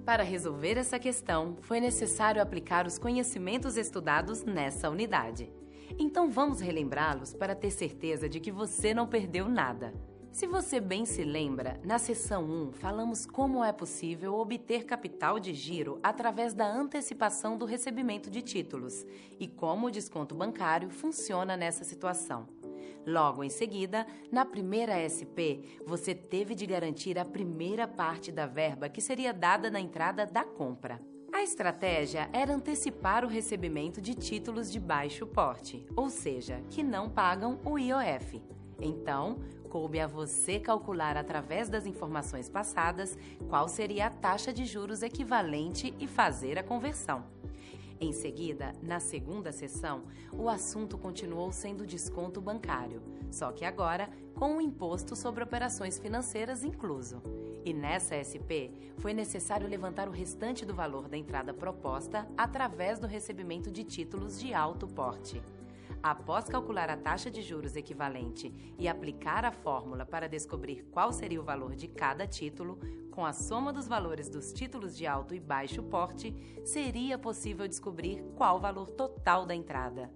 Para resolver essa questão, foi necessário aplicar os conhecimentos estudados nessa unidade. Então vamos relembrá-los para ter certeza de que você não perdeu nada. Se você bem se lembra, na seção 1 falamos como é possível obter capital de giro através da antecipação do recebimento de títulos e como o desconto bancário funciona nessa situação. Logo em seguida, na primeira SP, você teve de garantir a primeira parte da verba que seria dada na entrada da compra. A estratégia era antecipar o recebimento de títulos de baixo porte, ou seja, que não pagam o IOF. Então, coube a você calcular através das informações passadas qual seria a taxa de juros equivalente e fazer a conversão. Em seguida, na segunda sessão, o assunto continuou sendo desconto bancário, só que agora com o imposto sobre operações financeiras incluso. E nessa SP, foi necessário levantar o restante do valor da entrada proposta através do recebimento de títulos de alto porte. Após calcular a taxa de juros equivalente e aplicar a fórmula para descobrir qual seria o valor de cada título, com a soma dos valores dos títulos de alto e baixo porte, seria possível descobrir qual o valor total da entrada.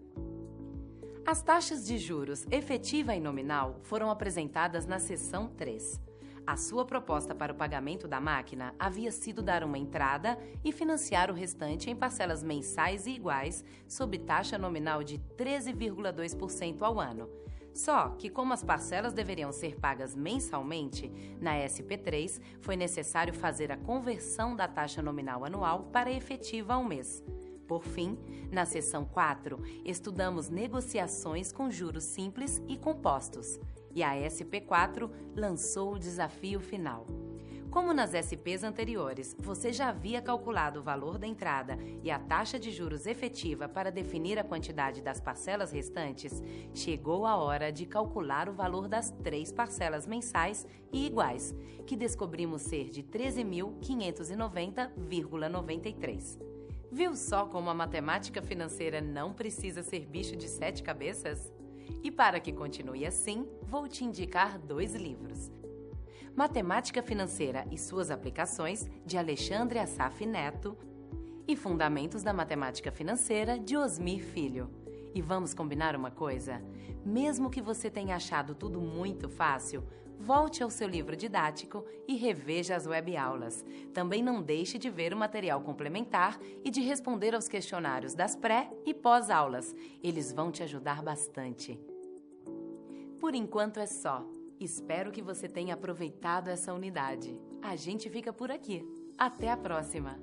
As taxas de juros efetiva e nominal foram apresentadas na seção 3. A sua proposta para o pagamento da máquina havia sido dar uma entrada e financiar o restante em parcelas mensais e iguais, sob taxa nominal de 13,2% ao ano. Só que, como as parcelas deveriam ser pagas mensalmente, na SP3 foi necessário fazer a conversão da taxa nominal anual para efetiva ao mês. Por fim, na seção 4, estudamos negociações com juros simples e compostos. E a SP4 lançou o desafio final. Como nas SPs anteriores, você já havia calculado o valor da entrada e a taxa de juros efetiva para definir a quantidade das parcelas restantes, chegou a hora de calcular o valor das 3 parcelas mensais e iguais, que descobrimos ser de R$ 13.590,93. Viu só como a matemática financeira não precisa ser bicho de 7 cabeças? E para que continue assim, vou te indicar 2 livros. Matemática Financeira e Suas Aplicações, de Alexandre Assaf Neto, e Fundamentos da Matemática Financeira, de Osmir Filho. E vamos combinar uma coisa? Mesmo que você tenha achado tudo muito fácil, volte ao seu livro didático e reveja as webaulas. Também não deixe de ver o material complementar e de responder aos questionários das pré- e pós-aulas. Eles vão te ajudar bastante. Por enquanto é só. Espero que você tenha aproveitado essa unidade. A gente fica por aqui. Até a próxima!